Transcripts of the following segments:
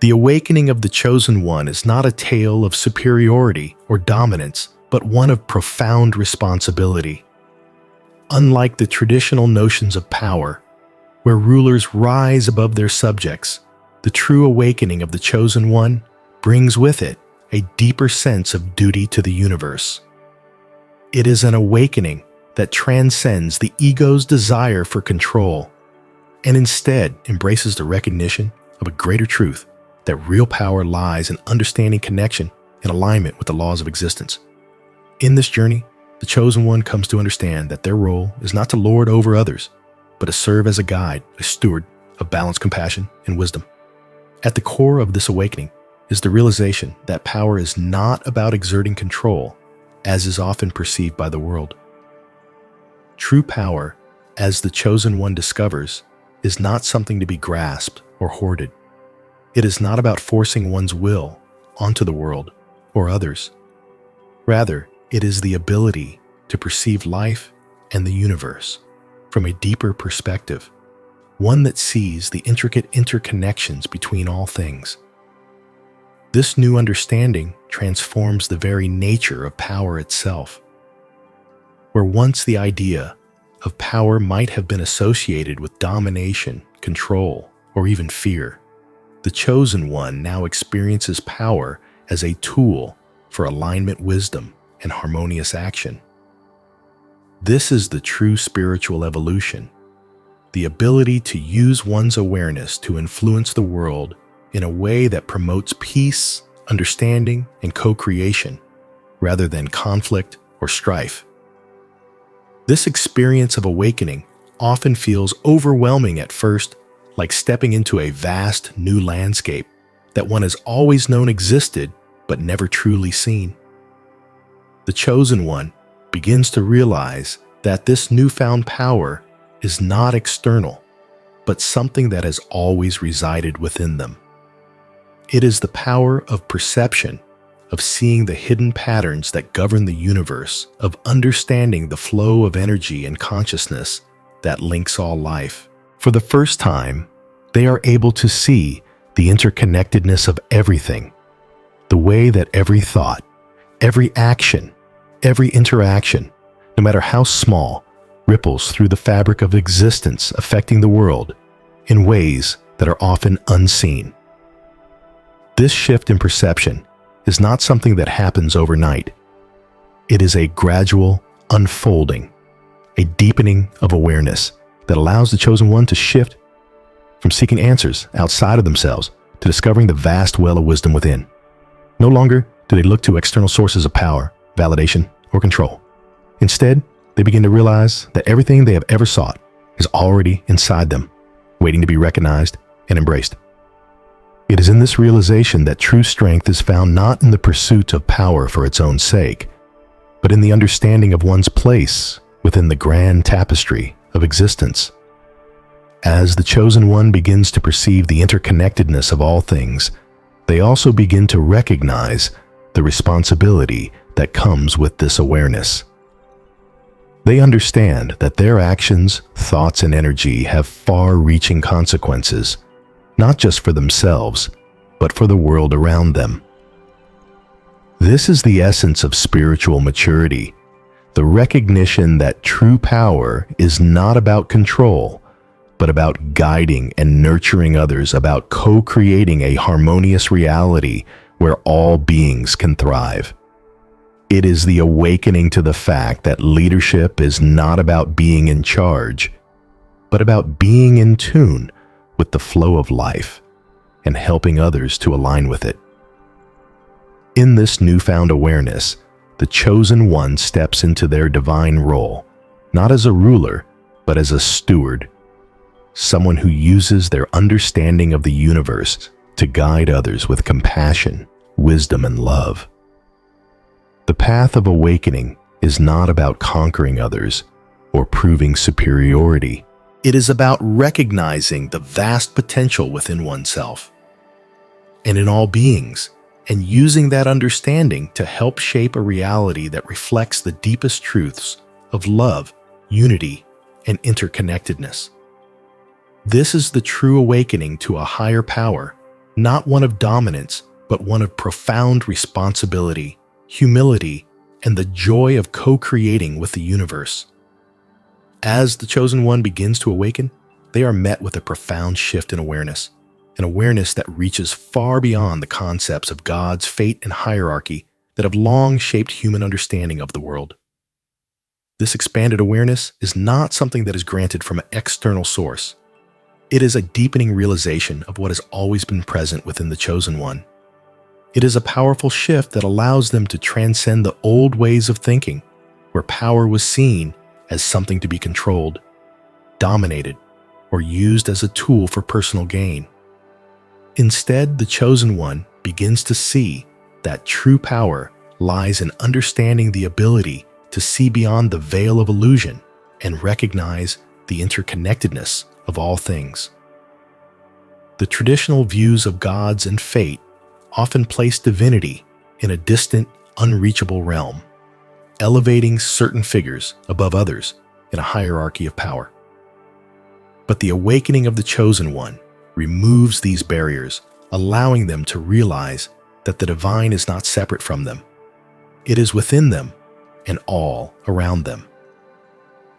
The awakening of the Chosen One is not a tale of superiority or dominance, but one of profound responsibility. Unlike the traditional notions of power, where rulers rise above their subjects, the true awakening of the Chosen One brings with it a deeper sense of duty to the universe. It is an awakening that transcends the ego's desire for control and instead embraces the recognition of a greater truth, that real power lies in understanding connection and alignment with the laws of existence. In this journey, the Chosen One comes to understand that their role is not to lord over others, but to serve as a guide, a steward of balanced compassion and wisdom. At the core of this awakening is the realization that power is not about exerting control, as is often perceived by the world. True power, as the Chosen One discovers, is not something to be grasped or hoarded. It is not about forcing one's will onto the world or others. Rather, it is the ability to perceive life and the universe from a deeper perspective, one that sees the intricate interconnections between all things. This new understanding transforms the very nature of power itself. Where once the idea of power might have been associated with domination, control, or even fear, the Chosen One now experiences power as a tool for alignment, wisdom, and harmonious action. This is the true spiritual evolution, the ability to use one's awareness to influence the world in a way that promotes peace, understanding, and co-creation, rather than conflict or strife. This experience of awakening often feels overwhelming at first, like stepping into a vast new landscape that one has always known existed but never truly seen. The Chosen One begins to realize that this newfound power is not external, but something that has always resided within them. It is the power of perception, of seeing the hidden patterns that govern the universe, of understanding the flow of energy and consciousness that links all life. For the first time, they are able to see the interconnectedness of everything, the way that every thought, every action, every interaction, no matter how small, ripples through the fabric of existence, affecting the world in ways that are often unseen. This shift in perception is not something that happens overnight. It is a gradual unfolding, a deepening of awareness that allows the Chosen One to shift from seeking answers outside of themselves to discovering the vast well of wisdom within. No longer do they look to external sources of power, validation, or control. Instead, they begin to realize that everything they have ever sought is already inside them, waiting to be recognized and embraced. It is in this realization that true strength is found not in the pursuit of power for its own sake, but in the understanding of one's place within the grand tapestry of existence. As the Chosen One begins to perceive the interconnectedness of all things, they also begin to recognize the responsibility that comes with this awareness. They understand that their actions, thoughts, and energy have far-reaching consequences, not just for themselves, but for the world around them. This is the essence of spiritual maturity, the recognition that true power is not about control, but about guiding and nurturing others, about co-creating a harmonious reality where all beings can thrive. It is the awakening to the fact that leadership is not about being in charge, but about being in tune with the flow of life and helping others to align with it. In this newfound awareness, the Chosen One steps into their divine role, not as a ruler, but as a steward, someone who uses their understanding of the universe to guide others with compassion, wisdom, and love. The path of awakening is not about conquering others or proving superiority. It is about recognizing the vast potential within oneself and in all beings, and using that understanding to help shape a reality that reflects the deepest truths of love, unity, and interconnectedness. This is the true awakening to a higher power not one of dominance, but one of profound responsibility, humility, and the joy of co-creating with the universe. As the Chosen One begins to awaken, they are met with a profound shift in awareness, an awareness that reaches far beyond the concepts of God's fate and hierarchy that have long shaped human understanding of the world. This expanded awareness is not something that is granted from an external source. It is a deepening realization of what has always been present within the Chosen One. It is a powerful shift that allows them to transcend the old ways of thinking, where power was seen as something to be controlled, dominated, or used as a tool for personal gain. Instead, the Chosen One begins to see that true power lies in understanding the ability to see beyond the veil of illusion and recognize the interconnectedness of all things. The traditional views of gods and fate often place divinity in a distant, unreachable realm, elevating certain figures above others in a hierarchy of power. But the awakening of the Chosen One removes these barriers, allowing them to realize that the divine is not separate from them. It is within them and all around them.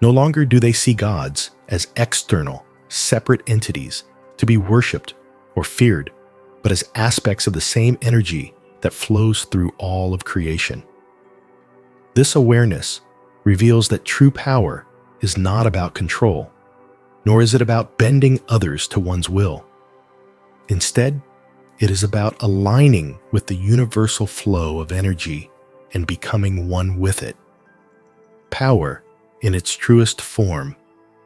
No longer do they see gods as external, separate entities to be worshipped or feared, but as aspects of the same energy that flows through all of creation. This awareness reveals that true power is not about control, nor is it about bending others to one's will. Instead, it is about aligning with the universal flow of energy and becoming one with it. Power, in its truest form,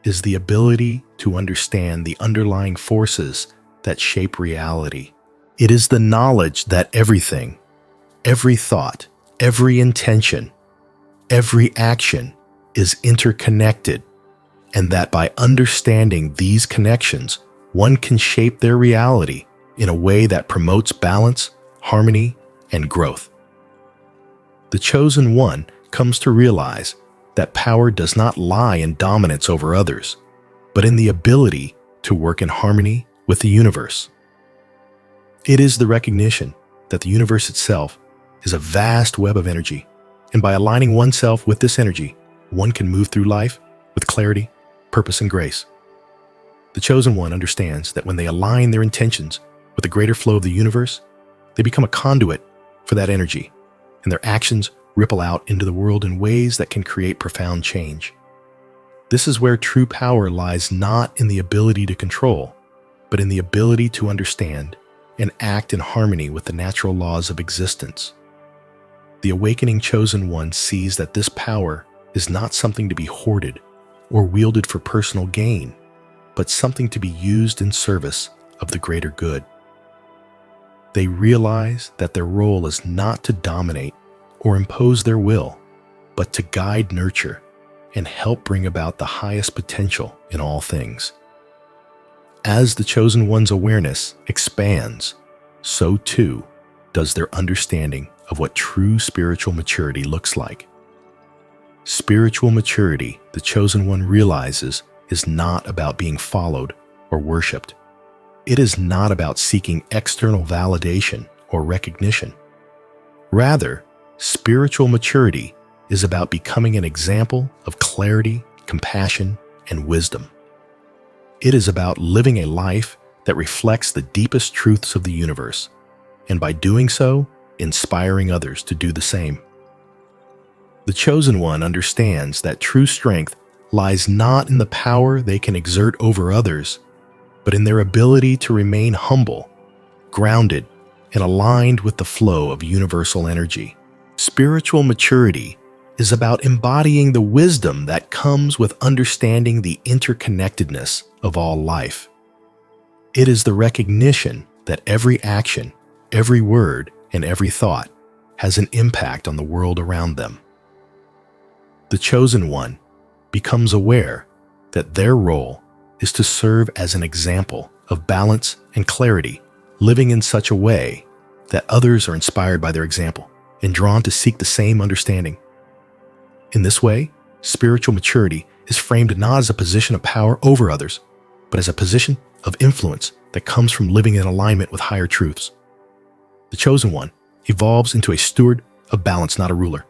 is the ability to understand the underlying forces that shape reality. It is the knowledge that everything, every thought, every intention, every action is interconnected, and that by understanding these connections, one can shape their reality in a way that promotes balance, harmony, and growth. The Chosen One comes to realize that power does not lie in dominance over others, but in the ability to work in harmony with the universe. It is the recognition that the universe itself is a vast web of energy, and by aligning oneself with this energy, one can move through life with clarity, purpose, and grace. The Chosen One understands that when they align their intentions with the greater flow of the universe, they become a conduit for that energy, and their actions ripple out into the world in ways that can create profound change. This is where true power lies, not in the ability to control, but in the ability to understand and act in harmony with the natural laws of existence. The awakening Chosen One sees that this power is not something to be hoarded or wielded for personal gain, but something to be used in service of the greater good. They realize that their role is not to dominate or impose their will, but to guide, nurture, and help bring about the highest potential in all things. As the Chosen One's awareness expands, so too does their understanding of what true spiritual maturity looks like. Spiritual maturity, the Chosen One realizes, is not about being followed or worshipped. It is not about seeking external validation or recognition. Rather, spiritual maturity is about becoming an example of clarity, compassion, and wisdom. It is about living a life that reflects the deepest truths of the universe, and by doing so, inspiring others to do the same. The Chosen One understands that true strength lies not in the power they can exert over others, but in their ability to remain humble, grounded, and aligned with the flow of universal energy. Spiritual maturity is about embodying the wisdom that comes with understanding the interconnectedness of all life. It is the recognition that every action, every word, and every thought has an impact on the world around them. The Chosen One becomes aware that their role is to serve as an example of balance and clarity, living in such a way that others are inspired by their example and drawn to seek the same understanding. In this way, spiritual maturity is framed not as a position of power over others, but as a position of influence that comes from living in alignment with higher truths. The chosen one evolves into a steward of balance, not a ruler.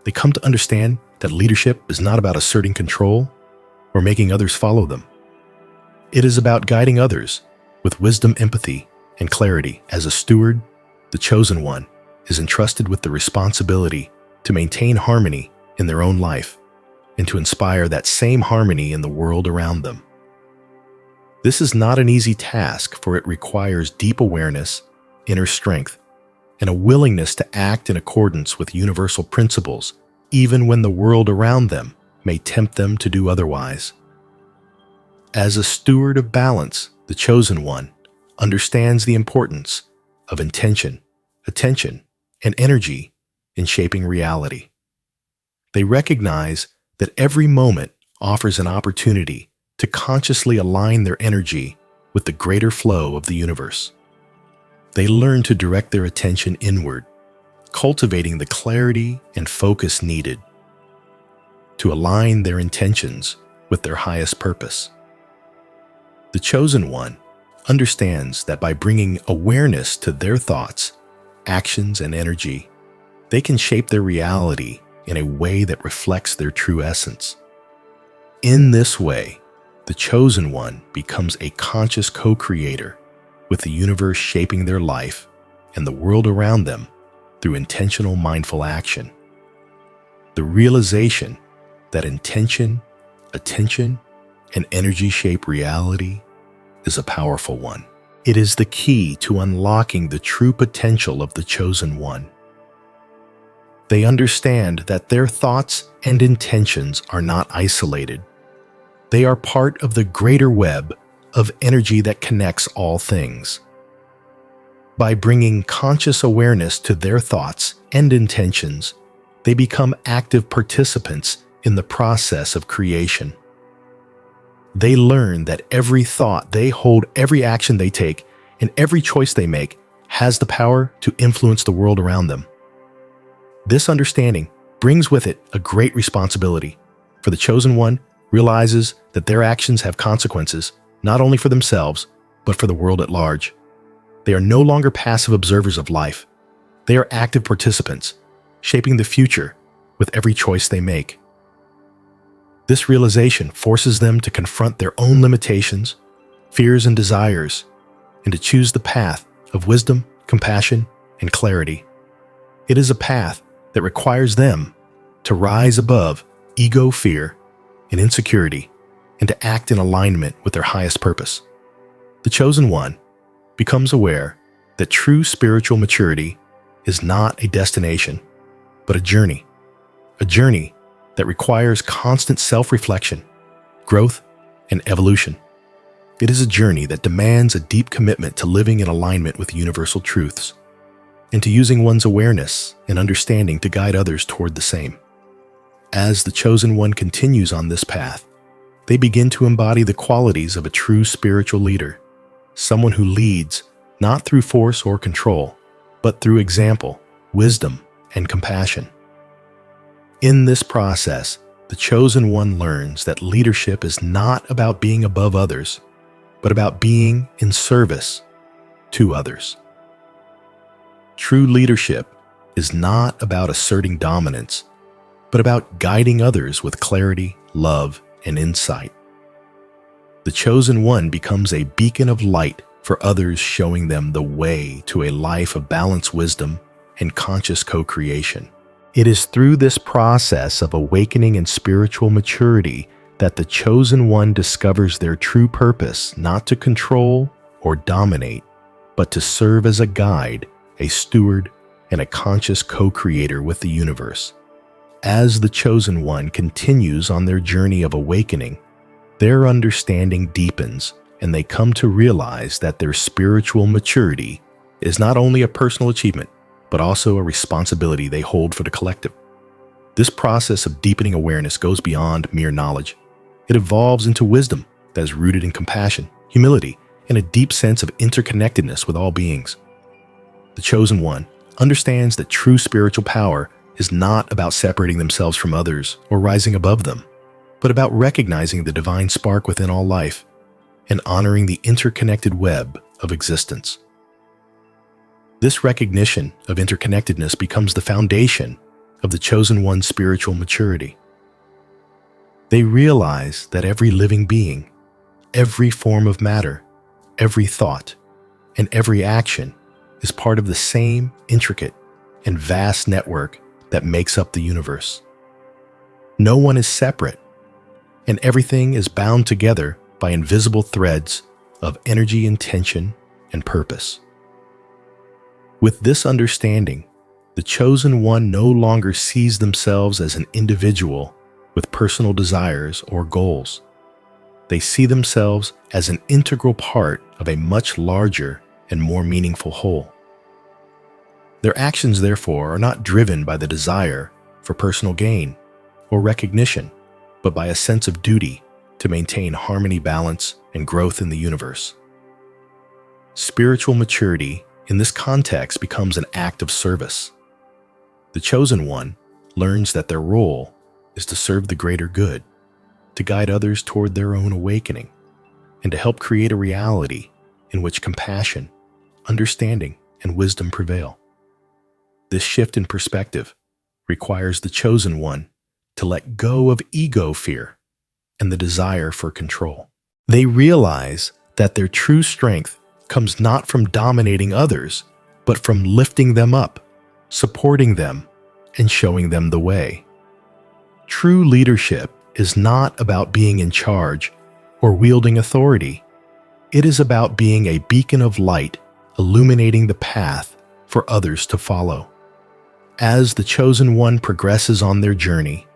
They come to understand that leadership is not about asserting control or making others follow them. It is about guiding others with wisdom, empathy, and clarity. As a steward, the chosen one is entrusted with the responsibility to maintain harmony in their own life and to inspire that same harmony in the world around them. This is not an easy task, for it requires deep awareness, inner strength, and a willingness to act in accordance with universal principles, even when the world around them may tempt them to do otherwise. As a steward of balance, the chosen one understands the importance of intention, attention, and energy in shaping reality. They recognize that every moment offers an opportunity to consciously align their energy with the greater flow of the universe. They learn to direct their attention inward, cultivating the clarity and focus needed to align their intentions with their highest purpose. The chosen one understands that by bringing awareness to their thoughts, actions, and energy, they can shape their reality in a way that reflects their true essence. In this way, the chosen one becomes a conscious co-creator with the universe, shaping their life and the world around them through intentional, mindful action. The realization that intention, attention, and energy shape reality is a powerful one. It is the key to unlocking the true potential of the chosen one. They understand that their thoughts and intentions are not isolated. They are part of the greater web of energy that connects all things. By bringing conscious awareness to their thoughts and intentions, they become active participants in the process of creation. They learn that every thought they hold, every action they take, and every choice they make has the power to influence the world around them. This understanding brings with it a great responsibility, for the chosen one realizes that their actions have consequences, not only for themselves, but for the world at large. They are no longer passive observers of life. They are active participants, shaping the future with every choice they make. This realization forces them to confront their own limitations, fears, and desires, and to choose the path of wisdom, compassion, and clarity. It is a path that requires them to rise above ego, fear, and insecurity, and to act in alignment with their highest purpose. The chosen one becomes aware that true spiritual maturity is not a destination, but a journey that requires constant self-reflection, growth, and evolution. It is a journey that demands a deep commitment to living in alignment with universal truths, and to using one's awareness and understanding to guide others toward the same. As the chosen one continues on this path, they begin to embody the qualities of a true spiritual leader, someone who leads not through force or control, but through example, wisdom, and compassion. In this process, the chosen one learns that leadership is not about being above others, but about being in service to others. True leadership is not about asserting dominance, but about guiding others with clarity, love, and insight. The chosen one becomes a beacon of light for others, showing them the way to a life of balanced wisdom and conscious co-creation. It is through this process of awakening and spiritual maturity that the chosen one discovers their true purpose, not to control or dominate, but to serve as a guide, a steward, and a conscious co-creator with the universe. As the chosen one continues on their journey of awakening, their understanding deepens, and they come to realize that their spiritual maturity is not only a personal achievement, but also a responsibility they hold for the collective. This process of deepening awareness goes beyond mere knowledge. It evolves into wisdom that is rooted in compassion, humility, and a deep sense of interconnectedness with all beings. The chosen one understands that true spiritual power is not about separating themselves from others or rising above them, but about recognizing the divine spark within all life and honoring the interconnected web of existence. This recognition of interconnectedness becomes the foundation of the Chosen One's spiritual maturity. They realize that every living being, every form of matter, every thought, and every action is part of the same intricate and vast network that makes up the universe. No one is separate, and everything is bound together by invisible threads of energy, intention, and purpose. With this understanding, the Chosen One no longer sees themselves as an individual with personal desires or goals. They see themselves as an integral part of a much larger and more meaningful whole. Their actions, therefore, are not driven by the desire for personal gain or recognition, but by a sense of duty to maintain harmony, balance, and growth in the universe. Spiritual maturity in this context becomes an act of service. The Chosen One learns that their role is to serve the greater good, to guide others toward their own awakening, and to help create a reality in which compassion, understanding, and wisdom prevail. This shift in perspective requires the Chosen One to let go of ego fear and the desire for control. They realize that their true strength comes not from dominating others, but from lifting them up, supporting them, and showing them the way. True leadership is not about being in charge or wielding authority. It is about being a beacon of light, illuminating the path for others to follow. As the Chosen One progresses on their journey,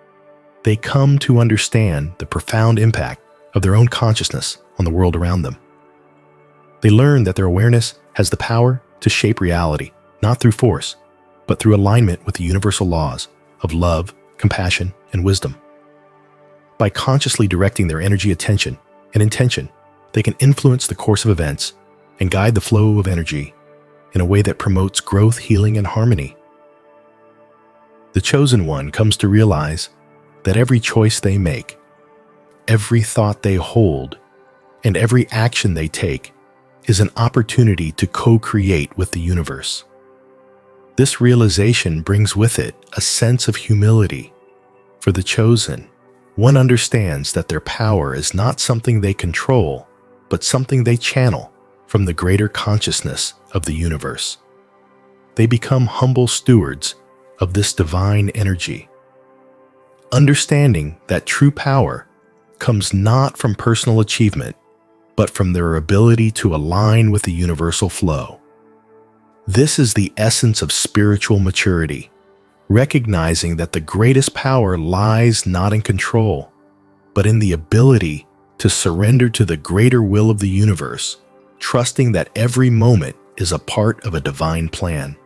they come to understand the profound impact of their own consciousness on the world around them. They learn that their awareness has the power to shape reality, not through force, but through alignment with the universal laws of love, compassion, and wisdom. By consciously directing their energy, attention, and intention, they can influence the course of events and guide the flow of energy in a way that promotes growth, healing, and harmony. The Chosen One comes to realize that every choice they make, every thought they hold, and every action they take is an opportunity to co-create with the universe. This realization brings with it a sense of humility. For the Chosen, one understands that their power is not something they control, but something they channel from the greater consciousness of the universe. They become humble stewards of this divine energy, understanding that true power comes not from personal achievement, but from their ability to align with the universal flow. This is the essence of spiritual maturity, recognizing that the greatest power lies not in control, but in the ability to surrender to the greater will of the universe, trusting that every moment is a part of a divine plan.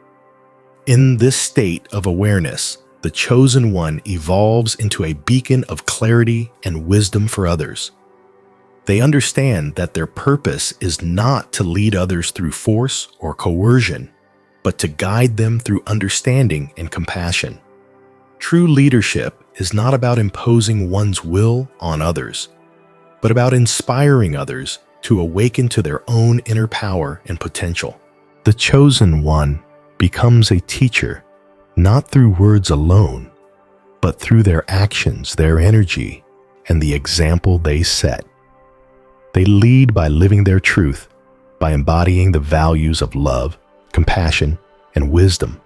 In this state of awareness, the Chosen One evolves into a beacon of clarity and wisdom for others. They understand that their purpose is not to lead others through force or coercion, but to guide them through understanding and compassion. True leadership is not about imposing one's will on others, but about inspiring others to awaken to their own inner power and potential. The Chosen One becomes a teacher, not through words alone, but through their actions, their energy, and the example they set. They lead by living their truth, by embodying the values of love, compassion, and wisdom,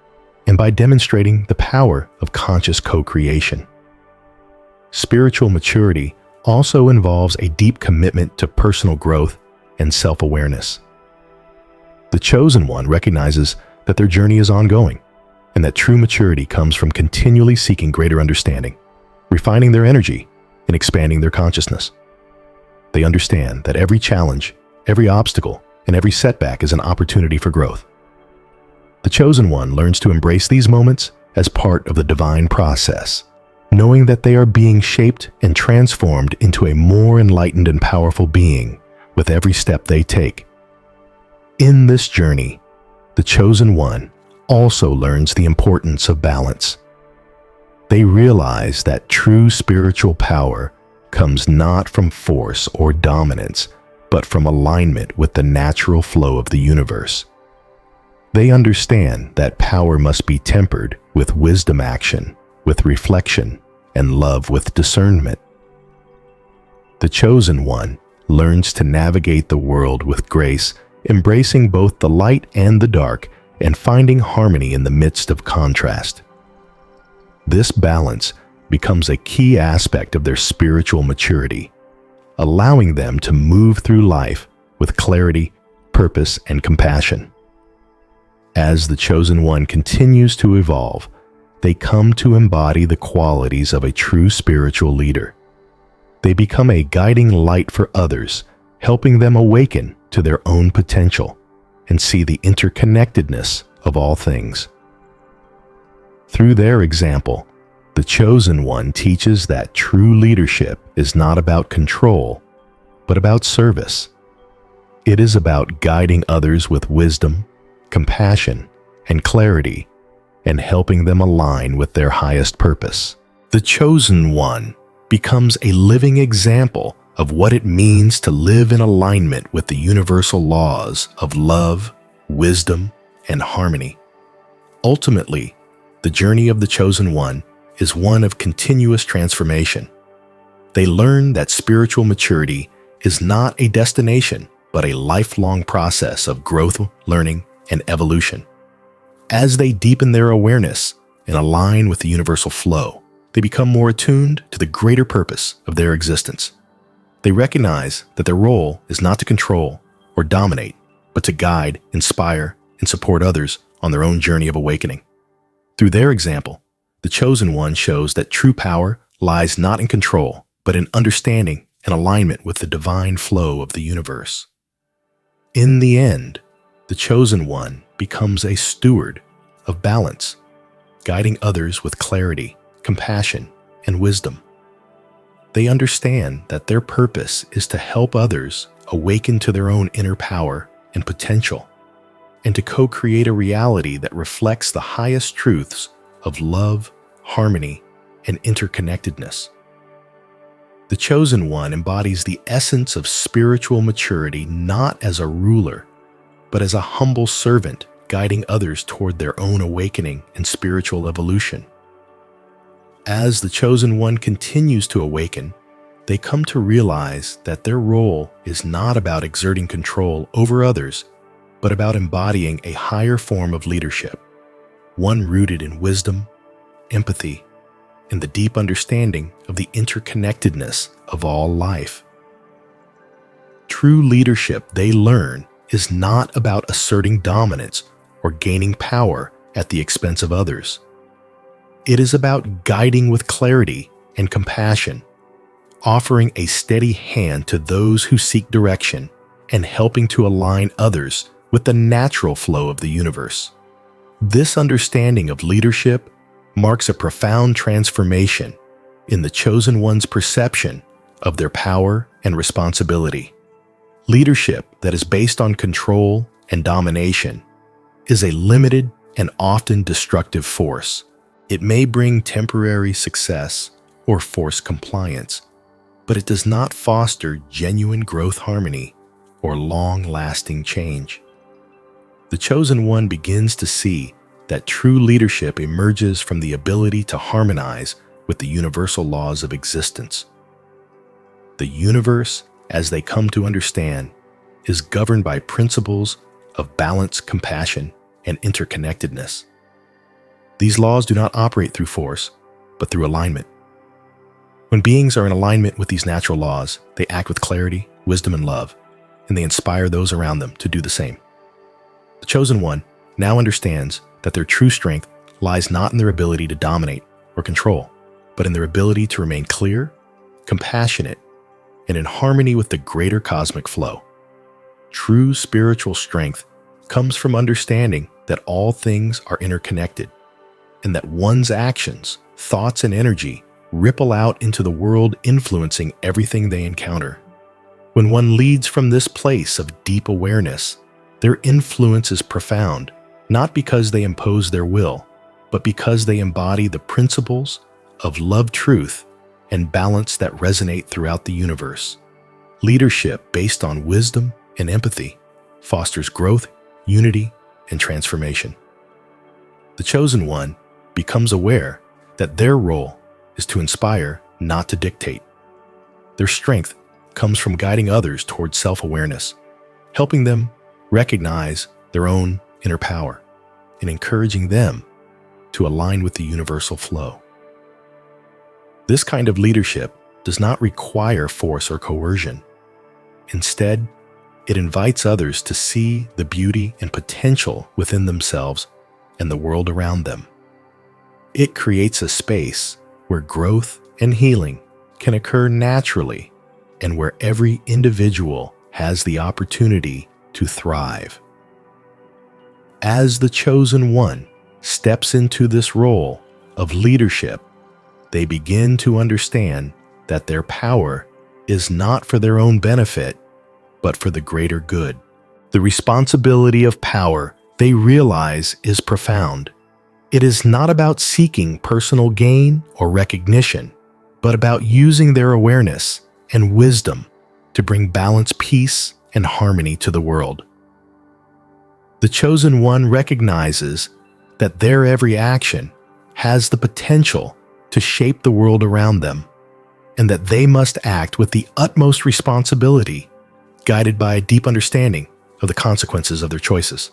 and by demonstrating the power of conscious co-creation. Spiritual maturity also involves a deep commitment to personal growth and self-awareness. The Chosen One recognizes that their journey is ongoing, and that true maturity comes from continually seeking greater understanding, refining their energy, and expanding their consciousness. They understand that every challenge, every obstacle, and every setback is an opportunity for growth. The Chosen One learns to embrace these moments as part of the divine process, knowing that they are being shaped and transformed into a more enlightened and powerful being with every step they take. In this journey, the Chosen One also learns the importance of balance. They realize that true spiritual power comes not from force or dominance, but from alignment with the natural flow of the universe. They understand that power must be tempered with wisdom action, with reflection, and love with discernment. The chosen one learns to navigate the world with grace, embracing both the light and the dark, and finding harmony in the midst of contrast. This balance becomes a key aspect of their spiritual maturity, allowing them to move through life with clarity, purpose, and compassion. As the chosen one continues to evolve, they come to embody the qualities of a true spiritual leader. They become a guiding light for others, helping them awaken to their own potential and see the interconnectedness of all things. Through their example, the chosen one teaches that true leadership is not about control, but about service. It is about guiding others with wisdom, compassion, and clarity, and helping them align with their highest purpose. The chosen one becomes a living example of what it means to live in alignment with the universal laws of love, wisdom, and harmony. Ultimately, the journey of the chosen one is one of continuous transformation. They learn that spiritual maturity is not a destination, but a lifelong process of growth, learning, and evolution. As they deepen their awareness and align with the universal flow, they become more attuned to the greater purpose of their existence. They recognize that their role is not to control or dominate, but to guide, inspire, and support others on their own journey of awakening. Through their example, the chosen one shows that true power lies not in control, but in understanding and alignment with the divine flow of the universe. In the end, the chosen one becomes a steward of balance, guiding others with clarity, compassion, and wisdom. They understand that their purpose is to help others awaken to their own inner power and potential, and to co-create a reality that reflects the highest truths of love, harmony, and interconnectedness. The chosen one embodies the essence of spiritual maturity not as a ruler, but as a humble servant guiding others toward their own awakening and spiritual evolution. As the chosen one continues to awaken, they come to realize that their role is not about exerting control over others, but about embodying a higher form of leadership, one rooted in wisdom, empathy, and the deep understanding of the interconnectedness of all life. True leadership, they learn, is not about asserting dominance or gaining power at the expense of others. It is about guiding with clarity and compassion, offering a steady hand to those who seek direction, and helping to align others with the natural flow of the universe. This understanding of leadership marks a profound transformation in the chosen one's perception of their power and responsibility. Leadership that is based on control and domination is a limited and often destructive force. It may bring temporary success or force compliance, but it does not foster genuine growth, harmony, or long-lasting change. The chosen one begins to see that true leadership emerges from the ability to harmonize with the universal laws of existence. The universe, as they come to understand, is governed by principles of balance, compassion, and interconnectedness. These laws do not operate through force, but through alignment. When beings are in alignment with these natural laws, they act with clarity, wisdom, and love, and they inspire those around them to do the same. The chosen one now understands that their true strength lies not in their ability to dominate or control, but in their ability to remain clear, compassionate, and in harmony with the greater cosmic flow. True spiritual strength comes from understanding that all things are interconnected, and that one's actions, thoughts, and energy ripple out into the world, influencing everything they encounter. When one leads from this place of deep awareness, their influence is profound, not because they impose their will, but because they embody the principles of love, truth, and balance that resonate throughout the universe. Leadership based on wisdom and empathy fosters growth, unity, and transformation. The chosen one becomes aware that their role is to inspire, not to dictate. Their strength comes from guiding others towards self-awareness, helping them recognize their own inner power, and encouraging them to align with the universal flow. This kind of leadership does not require force or coercion. Instead, it invites others to see the beauty and potential within themselves and the world around them. It creates a space where growth and healing can occur naturally and where every individual has the opportunity to thrive. As the chosen one steps into this role of leadership, they begin to understand that their power is not for their own benefit, but for the greater good. The responsibility of power, they realize, is profound. It is not about seeking personal gain or recognition, but about using their awareness and wisdom to bring balance, peace, and harmony to the world. The chosen one recognizes that their every action has the potential to shape the world around them, and that they must act with the utmost responsibility, guided by a deep understanding of the consequences of their choices.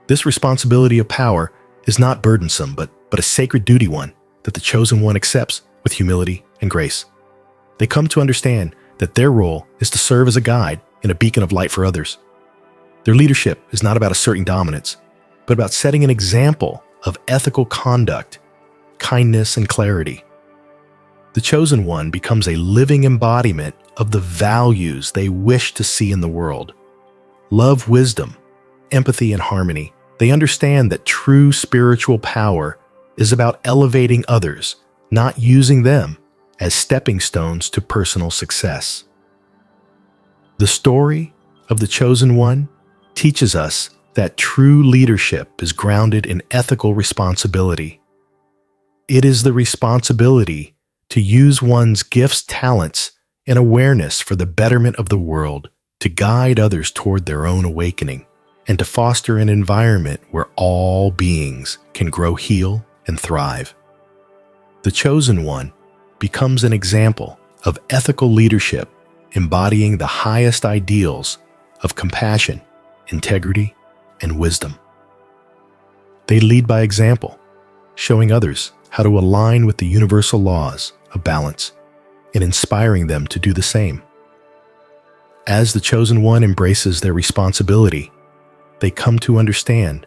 This responsibility of power is not burdensome, but a sacred duty one that the chosen one accepts with humility and grace. They come to understand that their role is to serve as a guide and a beacon of light for others. Their leadership is not about asserting dominance, but about setting an example of ethical conduct, kindness, and clarity. The chosen one becomes a living embodiment of the values they wish to see in the world. Love, wisdom, empathy, and harmony. They understand that true spiritual power is about elevating others, not using them as stepping stones to personal success. The story of the chosen one teaches us that true leadership is grounded in ethical responsibility. It is the responsibility to use one's gifts, talents, and awareness for the betterment of the world, to guide others toward their own awakening, and to foster an environment where all beings can grow, heal, and thrive. The chosen one becomes an example of ethical leadership, embodying the highest ideals of compassion, integrity, and wisdom. They lead by example, showing others how to align with the universal laws of balance and inspiring them to do the same. As the chosen one embraces their responsibility, they come to understand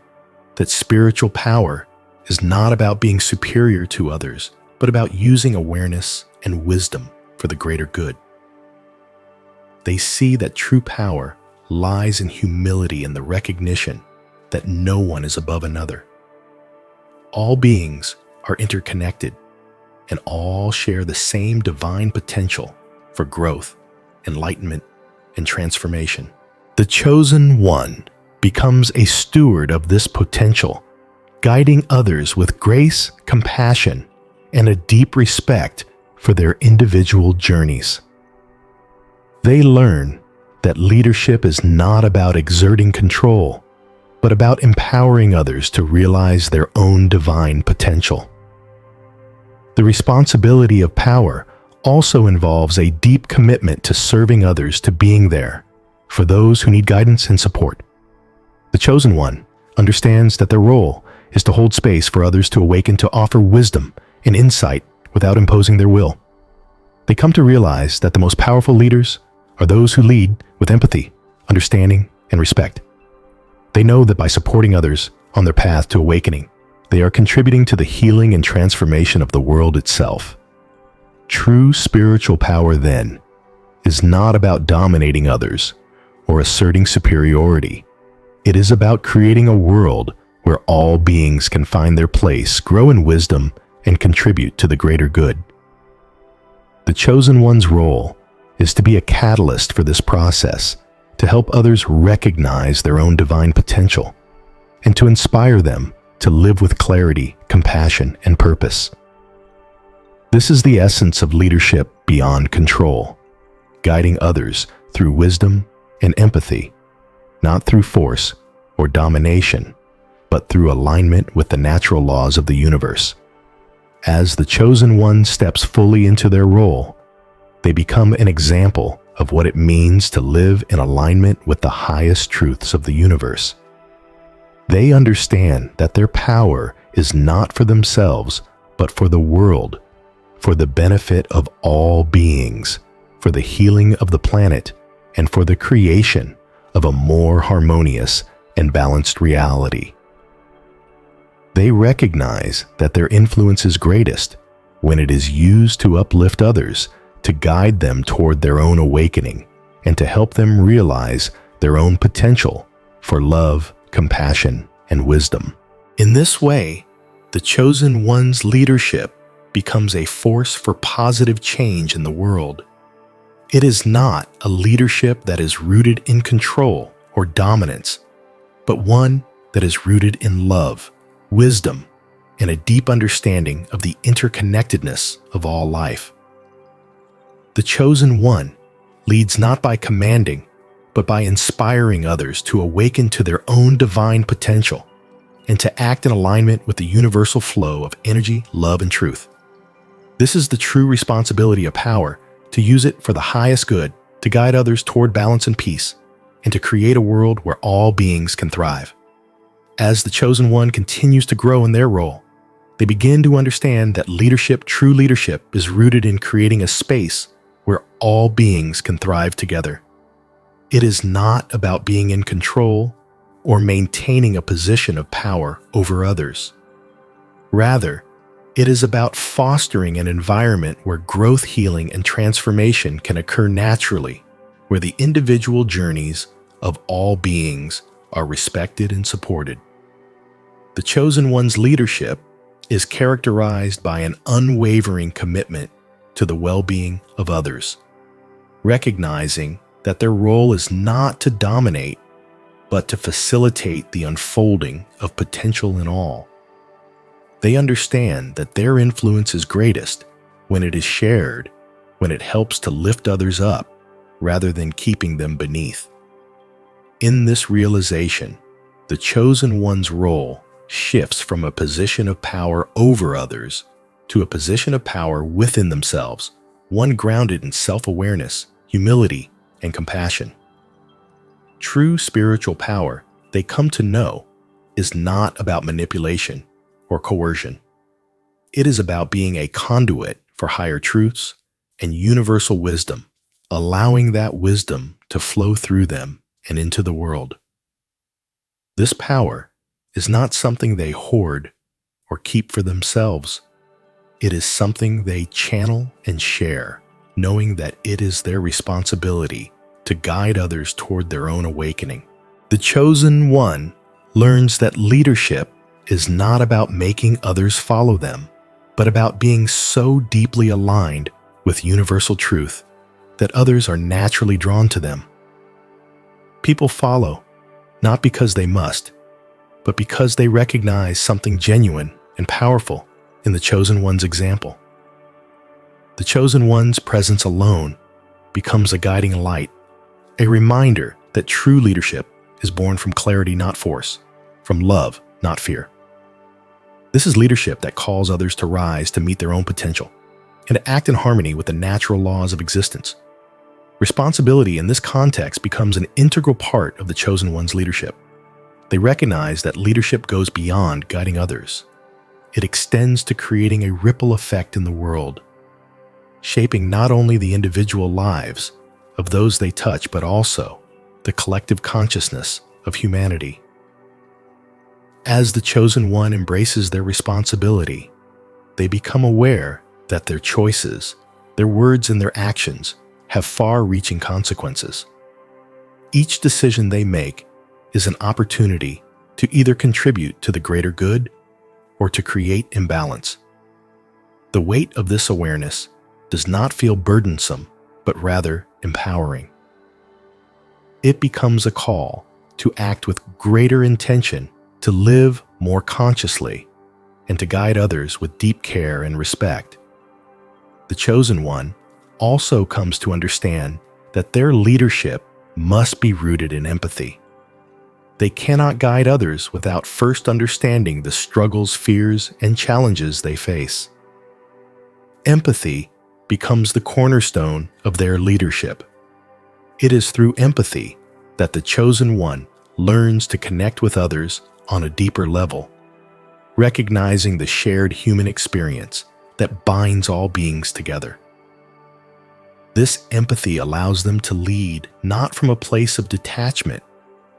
that spiritual power is not about being superior to others, but about using awareness and wisdom for the greater good. They see that true power lies in humility and the recognition that no one is above another. All beings are interconnected, and all share the same divine potential for growth, enlightenment, and transformation. The chosen one becomes a steward of this potential, guiding others with grace, compassion, and a deep respect for their individual journeys. They learn that leadership is not about exerting control, but about empowering others to realize their own divine potential. The responsibility of power also involves a deep commitment to serving others, to being there for those who need guidance and support. The chosen one understands that their role is to hold space for others to awaken, to offer wisdom and insight without imposing their will. They come to realize that the most powerful leaders are those who lead with empathy, understanding, and respect. They know that by supporting others on their path to awakening, they are contributing to the healing and transformation of the world itself. True spiritual power, then, is not about dominating others or asserting superiority. It is about creating a world where all beings can find their place, grow in wisdom, and contribute to the greater good. The chosen one's role is to be a catalyst for this process, to help others recognize their own divine potential, and to inspire them to live with clarity, compassion, and purpose. This is the essence of leadership beyond control. guiding others through wisdom and empathy, not through force or domination, but through alignment with the natural laws of the universe. As the chosen one steps fully into their role, they become an example of what it means to live in alignment with the highest truths of the universe. They understand that their power is not for themselves, but for the world, for the benefit of all beings, for the healing of the planet, and for the creation of a more harmonious and balanced reality. They recognize that their influence is greatest when it is used to uplift others, to guide them toward their own awakening, and to help them realize their own potential for love, compassion, and wisdom. In this way, the chosen one's leadership becomes a force for positive change in the world. It is not a leadership that is rooted in control or dominance, but one that is rooted in love, wisdom, and a deep understanding of the interconnectedness of all life. The chosen one leads not by commanding, but by inspiring others to awaken to their own divine potential and to act in alignment with the universal flow of energy, love, and truth. This is the true responsibility of power, to use it for the highest good, to guide others toward balance and peace, and to create a world where all beings can thrive. As the chosen one continues to grow in their role, they begin to understand that leadership, true leadership, is rooted in creating a space where all beings can thrive together. It is not about being in control or maintaining a position of power over others. Rather, it is about fostering an environment where growth, healing, and transformation can occur naturally, where the individual journeys of all beings are respected and supported. The chosen one's leadership is characterized by an unwavering commitment to the well-being of others, recognizing that their role is not to dominate, but to facilitate the unfolding of potential in all. They understand that their influence is greatest when it is shared, when it helps to lift others up rather than keeping them beneath. In this realization, the chosen one's role shifts from a position of power over others to a position of power within themselves, one grounded in self-awareness, humility, and compassion. True spiritual power, they come to know, is not about manipulation or coercion. It is about being a conduit for higher truths and universal wisdom, allowing that wisdom to flow through them and into the world. This power is not something they hoard or keep for themselves. It is something they channel and share, knowing that it is their responsibility to guide others toward their own awakening. The chosen one learns that leadership is not about making others follow them, but about being so deeply aligned with universal truth that others are naturally drawn to them. People follow, not because they must, but because they recognize something genuine and powerful in the chosen one's example. The chosen one's presence alone becomes a guiding light, a reminder that true leadership is born from clarity, not force, from love, not fear. This is leadership that calls others to rise to meet their own potential and to act in harmony with the natural laws of existence. Responsibility in this context becomes an integral part of the chosen one's leadership. They recognize that leadership goes beyond guiding others. It extends to creating a ripple effect in the world, shaping not only the individual lives of those they touch, but also the collective consciousness of humanity. As the chosen one embraces their responsibility, they become aware that their choices, their words, and their actions have far-reaching consequences. Each decision they make is an opportunity to either contribute to the greater good or to create imbalance. The weight of this awareness does not feel burdensome, but rather empowering. It becomes a call to act with greater intention, to live more consciously, and to guide others with deep care and respect. The chosen one also comes to understand that their leadership must be rooted in empathy. They cannot guide others without first understanding the struggles, fears, and challenges they face. Empathy becomes the cornerstone of their leadership. It is through empathy that the chosen one learns to connect with others on a deeper level, recognizing the shared human experience that binds all beings together. This empathy allows them to lead not from a place of detachment,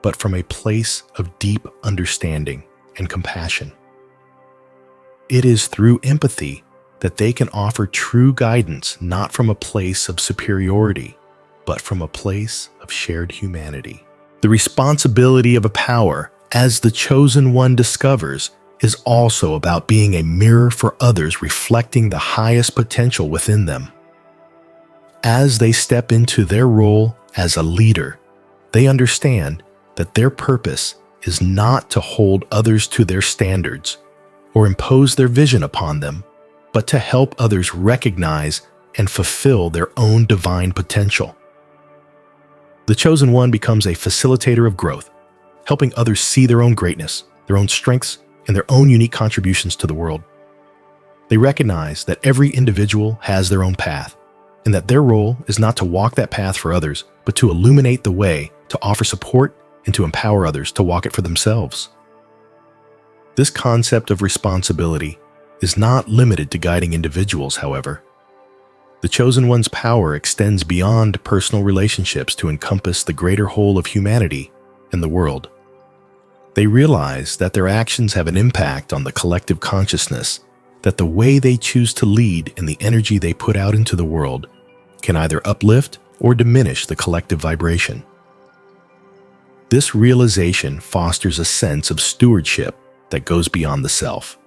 but from a place of deep understanding and compassion. It is through empathy that they can offer true guidance not from a place of superiority, but from a place of shared humanity. The responsibility of a power, as the chosen one discovers, is also about being a mirror for others, reflecting the highest potential within them. As they step into their role as a leader, they understand that their purpose is not to hold others to their standards or impose their vision upon them, but to help others recognize and fulfill their own divine potential. The chosen one becomes a facilitator of growth, helping others see their own greatness, their own strengths, and their own unique contributions to the world. They recognize that every individual has their own path, and that their role is not to walk that path for others, but to illuminate the way, to offer support, and to empower others to walk it for themselves. This concept of responsibility is not limited to guiding individuals, however. The chosen one's power extends beyond personal relationships to encompass the greater whole of humanity and the world. They realize that their actions have an impact on the collective consciousness, that the way they choose to lead and the energy they put out into the world can either uplift or diminish the collective vibration. This realization fosters a sense of stewardship that goes beyond the self.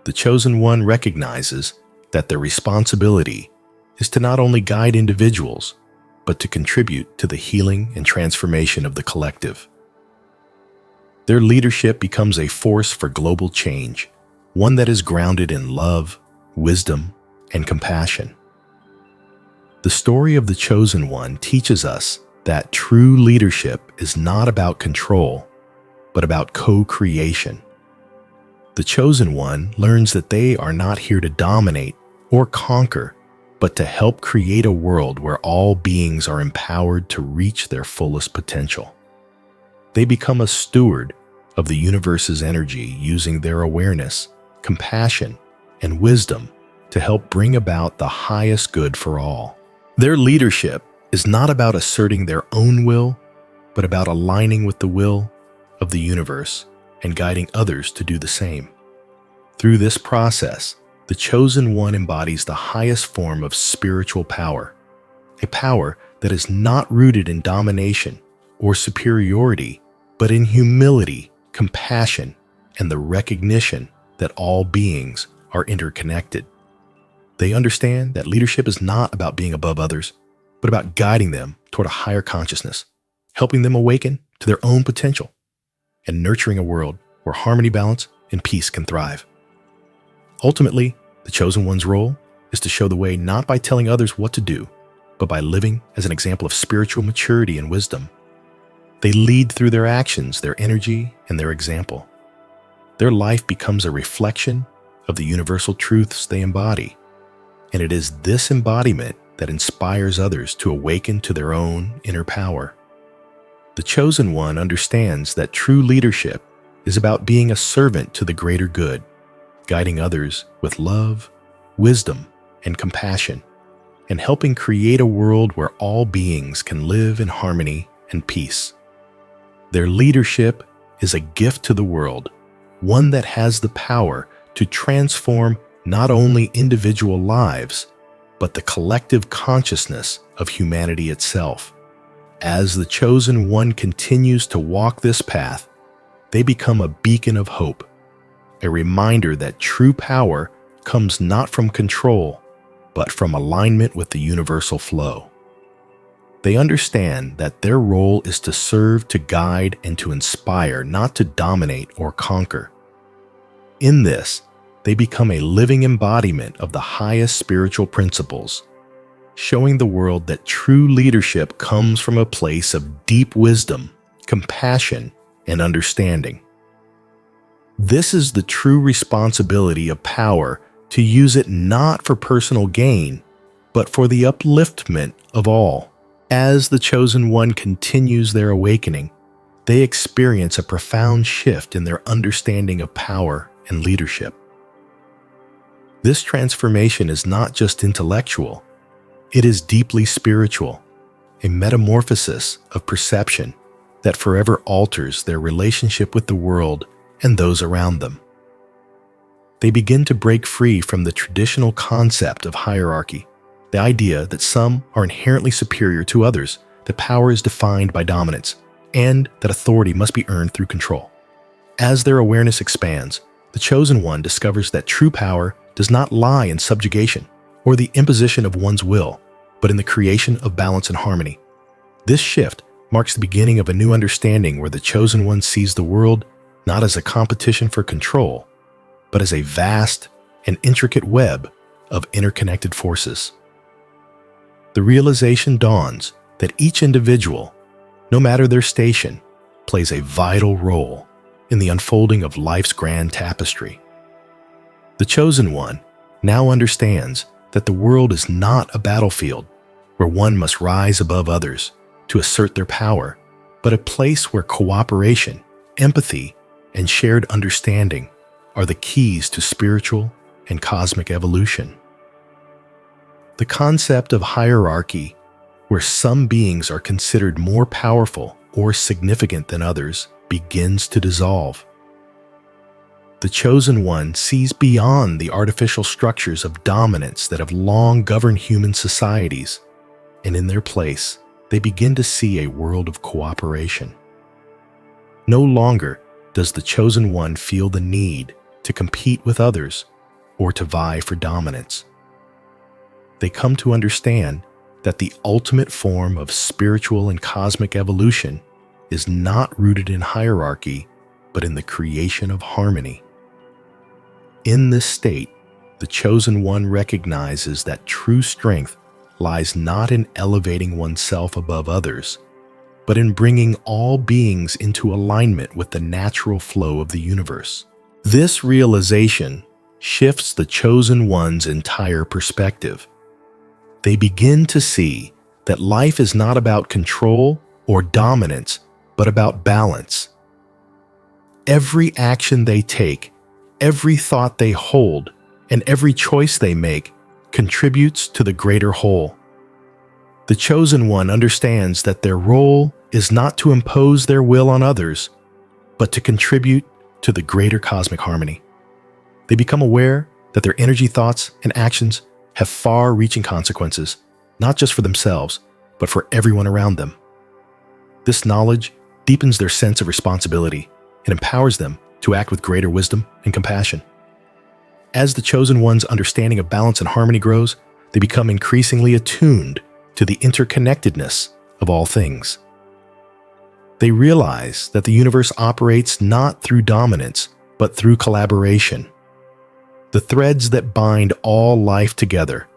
The chosen one recognizes that their responsibility is to not only guide individuals, but to contribute to the healing and transformation of the collective. Their leadership becomes a force for global change, one that is grounded in love, wisdom, and compassion. The story of the chosen one teaches us that true leadership is not about control, but about co-creation. The chosen one learns that they are not here to dominate or conquer, but to help create a world where all beings are empowered to reach their fullest potential. They become a steward of the universe's energy, using their awareness, compassion, and wisdom to help bring about the highest good for all. Their leadership is not about asserting their own will, but about aligning with the will of the universe and guiding others to do the same. Through this process, the chosen one embodies the highest form of spiritual power, a power that is not rooted in domination or superiority, but in humility, compassion, and the recognition that all beings are interconnected. They understand that leadership is not about being above others, but about guiding them toward a higher consciousness, helping them awaken to their own potential, and nurturing a world where harmony, balance, and peace can thrive. Ultimately, the chosen one's role is to show the way not by telling others what to do, but by living as an example of spiritual maturity and wisdom. They lead through their actions, their energy, and their example. Their life becomes a reflection of the universal truths they embody, and it is this embodiment that inspires others to awaken to their own inner power. The chosen one understands that true leadership is about being a servant to the greater good, guiding others with love, wisdom, and compassion, and helping create a world where all beings can live in harmony and peace. Their leadership is a gift to the world, one that has the power to transform not only individual lives, but the collective consciousness of humanity itself. As the chosen one continues to walk this path, they become a beacon of hope, a reminder that true power comes not from control, but from alignment with the universal flow. They understand that their role is to serve, to guide, and to inspire, not to dominate or conquer. In this, they become a living embodiment of the highest spiritual principles, showing the world that true leadership comes from a place of deep wisdom, compassion, and understanding. This is the true responsibility of power, to use it not for personal gain, but for the upliftment of all. As the Chosen One continues their awakening, they experience a profound shift in their understanding of power and leadership. This transformation is not just intellectual, it is deeply spiritual, a metamorphosis of perception that forever alters their relationship with the world and those around them. They begin to break free from the traditional concept of hierarchy, the idea that some are inherently superior to others, that power is defined by dominance, and that authority must be earned through control. As their awareness expands, the Chosen One discovers that true power does not lie in subjugation or the imposition of one's will, but in the creation of balance and harmony. This shift marks the beginning of a new understanding where the Chosen One sees the world not as a competition for control, but as a vast and intricate web of interconnected forces. The realization dawns that each individual, no matter their station, plays a vital role in the unfolding of life's grand tapestry. The Chosen One now understands that the world is not a battlefield where one must rise above others to assert their power, but a place where cooperation, empathy, and shared understanding are the keys to spiritual and cosmic evolution. The concept of hierarchy, where some beings are considered more powerful or significant than others, begins to dissolve. The Chosen One sees beyond the artificial structures of dominance that have long governed human societies, and in their place, they begin to see a world of cooperation. No longer does the Chosen One feel the need to compete with others or to vie for dominance. They come to understand that the ultimate form of spiritual and cosmic evolution is not rooted in hierarchy, but in the creation of harmony. In this state, the Chosen One recognizes that true strength lies not in elevating oneself above others, but in bringing all beings into alignment with the natural flow of the universe. This realization shifts the Chosen One's entire perspective. They begin to see that life is not about control or dominance, but about balance. Every action they take, every thought they hold, and every choice they make contributes to the greater whole. The Chosen One understands that their role is not to impose their will on others, but to contribute to the greater cosmic harmony. They become aware that their energy, thoughts, and actions have far-reaching consequences, not just for themselves, but for everyone around them. This knowledge deepens their sense of responsibility and empowers them to act with greater wisdom and compassion. As the Chosen One's understanding of balance and harmony grows, they become increasingly attuned to the interconnectedness of all things. They realize that the universe operates not through dominance, but through collaboration. The threads that bind all life together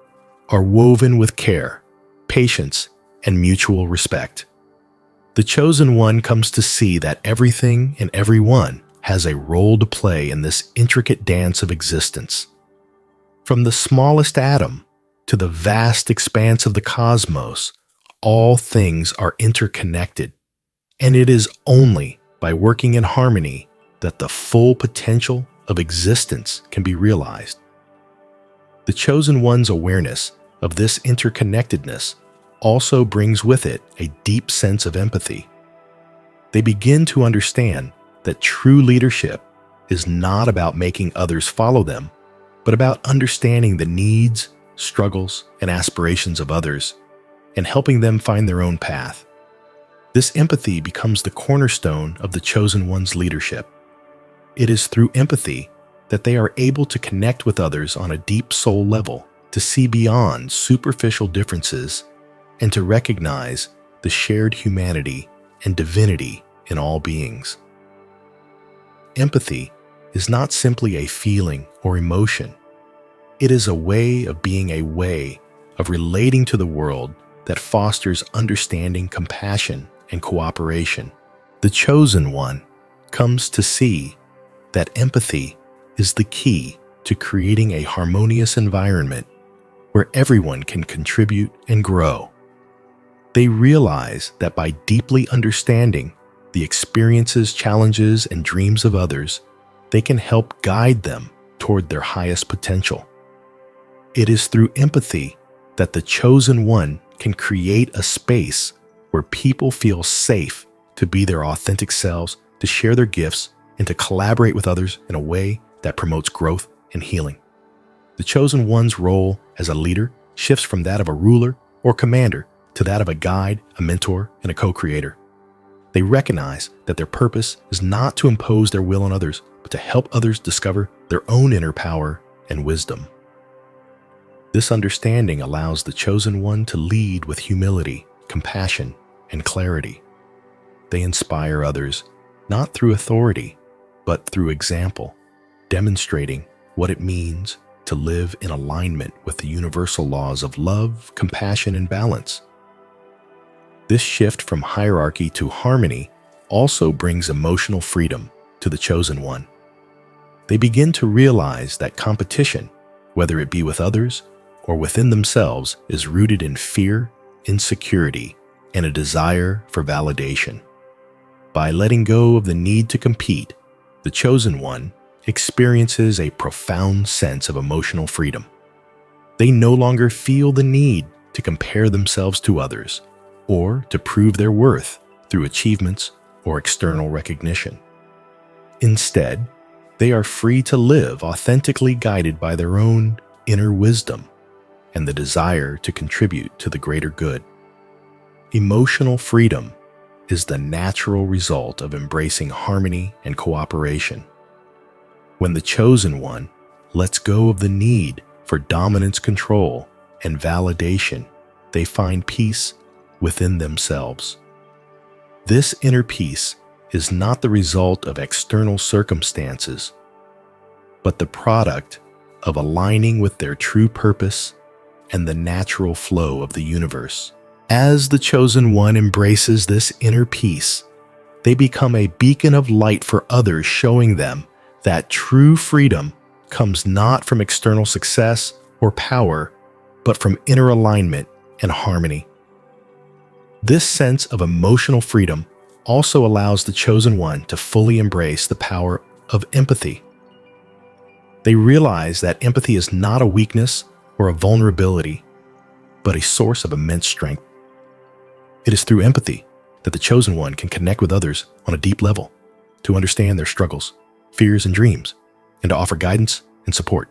are woven with care, patience, and mutual respect. The Chosen One comes to see that everything and everyone has a role to play in this intricate dance of existence. From the smallest atom to the vast expanse of the cosmos, all things are interconnected, and it is only by working in harmony that the full potential of existence can be realized. The Chosen One's awareness of this interconnectedness also brings with it a deep sense of empathy. They begin to understand that true leadership is not about making others follow them, but about understanding the needs, struggles, and aspirations of others and helping them find their own path. This empathy becomes the cornerstone of the Chosen One's leadership. It is through empathy that they are able to connect with others on a deep soul level, to see beyond superficial differences, and to recognize the shared humanity and divinity in all beings. Empathy is not simply a feeling or emotion. It is a way of being, a way of relating to the world that fosters understanding, compassion, and cooperation. The chosen one comes to see that empathy is the key to creating a harmonious environment where everyone can contribute and grow. They realize that by deeply understanding the experiences, challenges, and dreams of others, they can help guide them toward their highest potential. It is through empathy that the chosen one can create a space where people feel safe to be their authentic selves, to share their gifts, and to collaborate with others in a way that promotes growth and healing. The chosen one's role as a leader shifts from that of a ruler or commander to that of a guide, a mentor, and a co-creator. They recognize that their purpose is not to impose their will on others, but to help others discover their own inner power and wisdom. This understanding allows the chosen one to lead with humility, compassion, and clarity. They inspire others not through authority, but through example, demonstrating what it means to live in alignment with the universal laws of love, compassion, and balance. This shift from hierarchy to harmony also brings emotional freedom to the chosen one. They begin to realize that competition, whether it be with others or within themselves, is rooted in fear, insecurity, and a desire for validation. By letting go of the need to compete, the chosen one experiences a profound sense of emotional freedom. They no longer feel the need to compare themselves to others or to prove their worth through achievements or external recognition. Instead, they are free to live authentically guided by their own inner wisdom and the desire to contribute to the greater good. Emotional freedom is the natural result of embracing harmony and cooperation. When the chosen one lets go of the need for dominance, control, and validation, they find peace within themselves. This inner peace is not the result of external circumstances, but the product of aligning with their true purpose and the natural flow of the universe. As the chosen one embraces this inner peace, they become a beacon of light for others, showing them that true freedom comes not from external success or power, but from inner alignment and harmony. This sense of emotional freedom also allows the chosen one to fully embrace the power of empathy. They realize that empathy is not a weakness or a vulnerability, but a source of immense strength. It is through empathy that the chosen one can connect with others on a deep level, to understand their struggles, fears, and dreams, and to offer guidance and support.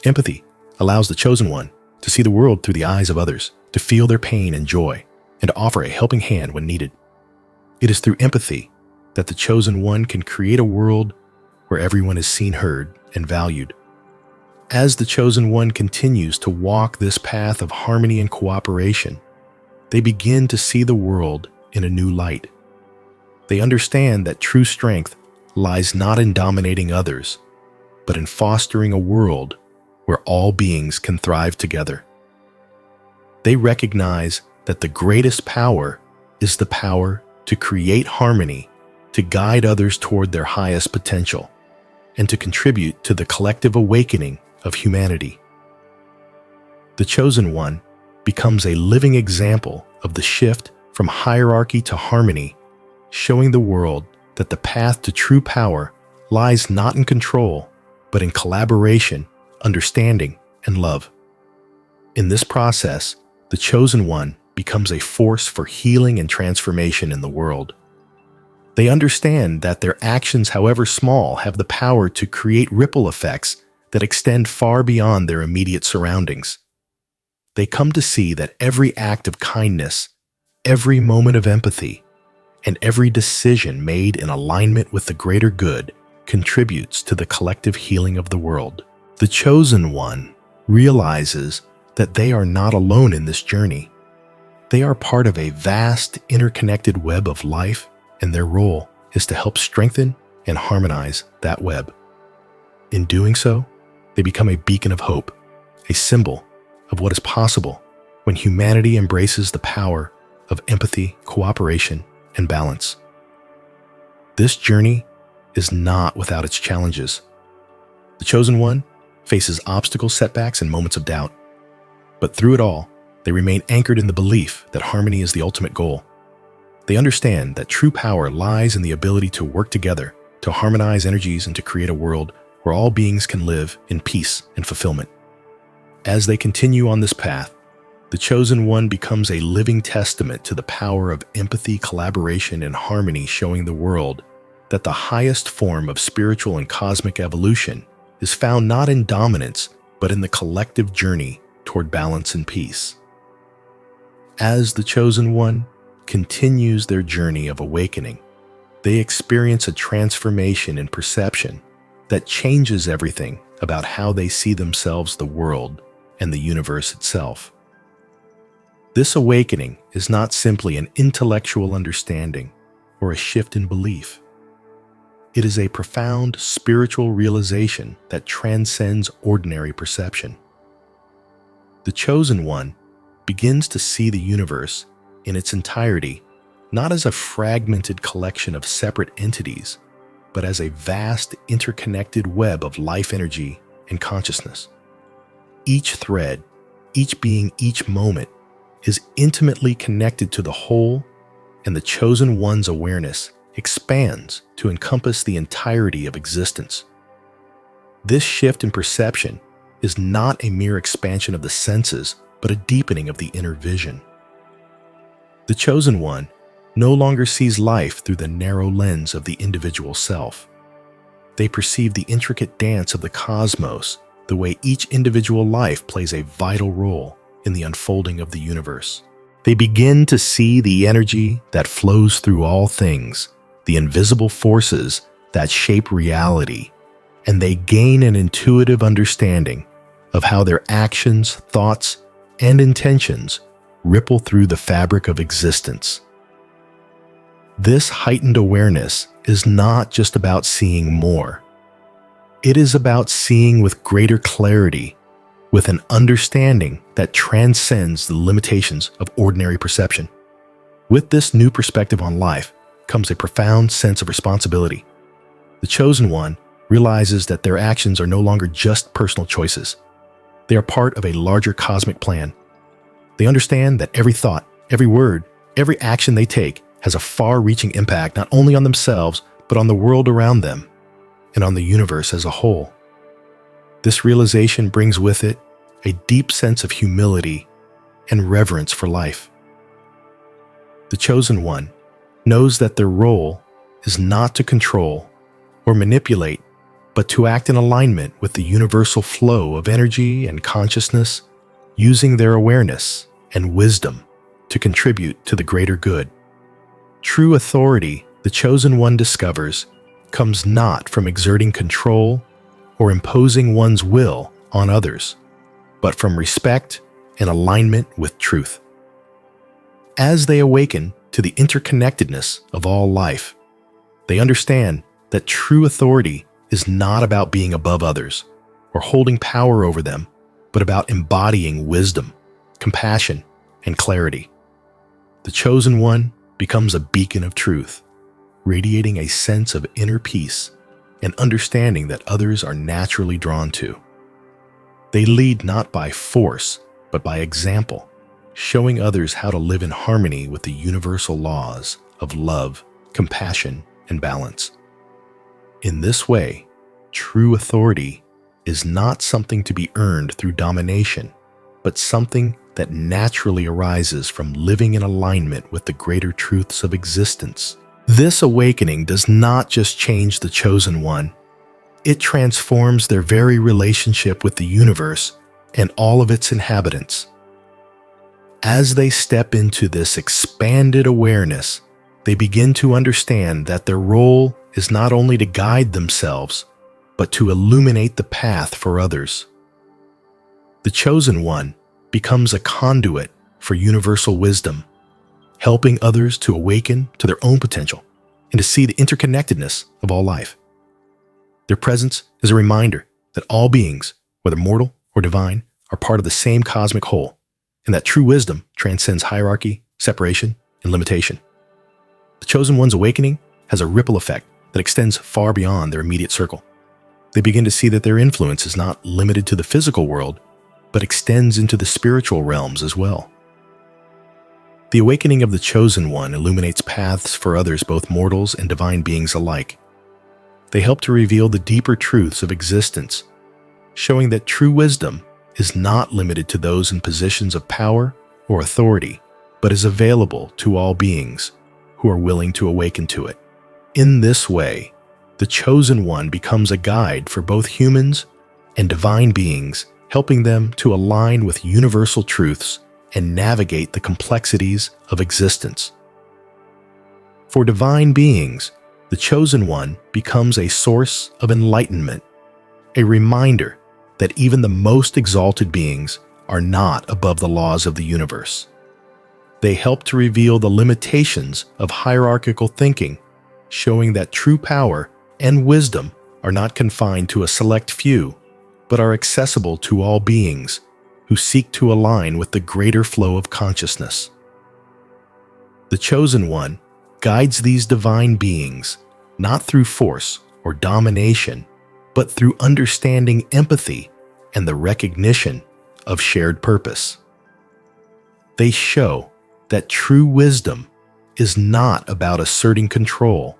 Empathy allows the chosen one to see the world through the eyes of others, to feel their pain and joy, and to offer a helping hand when needed. It is through empathy that the chosen one can create a world where everyone is seen, heard, and valued. As the chosen one continues to walk this path of harmony and cooperation, they begin to see the world in a new light. They understand that true strength lies not in dominating others, but in fostering a world where all beings can thrive together. They recognize that the greatest power is the power to create harmony, to guide others toward their highest potential, and to contribute to the collective awakening of humanity. The chosen one becomes a living example of the shift from hierarchy to harmony, showing the world that the path to true power lies not in control, but in collaboration, understanding, and love. In this process, the chosen one becomes a force for healing and transformation in the world. They understand that their actions, however small, have the power to create ripple effects that extend far beyond their immediate surroundings. They come to see that every act of kindness, every moment of empathy, and every decision made in alignment with the greater good contributes to the collective healing of the world. The chosen one realizes that they are not alone in this journey. They are part of a vast, interconnected web of life, and their role is to help strengthen and harmonize that web. In doing so, they become a beacon of hope, a symbol of what is possible when humanity embraces the power of empathy, cooperation, and balance. This journey is not without its challenges. The Chosen One faces obstacles, setbacks, and moments of doubt. But through it all, they remain anchored in the belief that harmony is the ultimate goal. They understand that true power lies in the ability to work together, to harmonize energies, and to create a world where all beings can live in peace and fulfillment. As they continue on this path, the Chosen One becomes a living testament to the power of empathy, collaboration, and harmony, showing the world that the highest form of spiritual and cosmic evolution is found not in dominance, but in the collective journey toward balance and peace. As the Chosen One continues their journey of awakening, they experience a transformation in perception that changes everything about how they see themselves, the world, and the universe itself. This awakening is not simply an intellectual understanding or a shift in belief. It is a profound spiritual realization that transcends ordinary perception. The Chosen One begins to see the universe in its entirety, not as a fragmented collection of separate entities, but as a vast interconnected web of life energy and consciousness. Each thread, each being, each moment is intimately connected to the whole, and the Chosen One's awareness expands to encompass the entirety of existence. This shift in perception is not a mere expansion of the senses, but a deepening of the inner vision. The Chosen One no longer sees life through the narrow lens of the individual self. They perceive the intricate dance of the cosmos, the way each individual life plays a vital role in the unfolding of the universe. They begin to see the energy that flows through all things, the invisible forces that shape reality, and they gain an intuitive understanding of how their actions, thoughts, and intentions ripple through the fabric of existence. This heightened awareness is not just about seeing more. It is about seeing with greater clarity, with an understanding that transcends the limitations of ordinary perception. With this new perspective on life comes a profound sense of responsibility. The Chosen One realizes that their actions are no longer just personal choices. They are part of a larger cosmic plan. They understand that every thought, every word, every action they take has a far-reaching impact not only on themselves, but on the world around them and on the universe as a whole. This realization brings with it a deep sense of humility and reverence for life. The Chosen One knows that their role is not to control or manipulate, but to act in alignment with the universal flow of energy and consciousness, using their awareness and wisdom to contribute to the greater good. True authority, the Chosen One discovers, comes not from exerting control or imposing one's will on others, but from respect and alignment with truth. As they awaken to the interconnectedness of all life, they understand that true authority is not about being above others or holding power over them, but about embodying wisdom, compassion, and clarity. The Chosen One becomes a beacon of truth, radiating a sense of inner peace and understanding that others are naturally drawn to. They lead not by force, but by example, showing others how to live in harmony with the universal laws of love, compassion, and balance. In this way, true authority is not something to be earned through domination, but something that naturally arises from living in alignment with the greater truths of existence. This awakening does not just change the Chosen One, it transforms their very relationship with the universe and all of its inhabitants. As they step into this expanded awareness, they begin to understand that their role is not only to guide themselves, but to illuminate the path for others. The Chosen One becomes a conduit for universal wisdom, helping others to awaken to their own potential and to see the interconnectedness of all life. Their presence is a reminder that all beings, whether mortal or divine, are part of the same cosmic whole, and that true wisdom transcends hierarchy, separation, and limitation. The Chosen One's awakening has a ripple effect that extends far beyond their immediate circle. They begin to see that their influence is not limited to the physical world, but extends into the spiritual realms as well. The awakening of the Chosen One illuminates paths for others, both mortals and divine beings alike. They help to reveal the deeper truths of existence, showing that true wisdom is not limited to those in positions of power or authority, but is available to all beings who are willing to awaken to it. In this way, the Chosen One becomes a guide for both humans and divine beings, helping them to align with universal truths and navigate the complexities of existence. For divine beings, the Chosen One becomes a source of enlightenment, a reminder that even the most exalted beings are not above the laws of the universe. They help to reveal the limitations of hierarchical thinking, showing that true power and wisdom are not confined to a select few, but are accessible to all beings who seek to align with the greater flow of consciousness. The Chosen One guides these divine beings not through force or domination, but through understanding, empathy, and the recognition of shared purpose. They show that true wisdom is not about asserting control,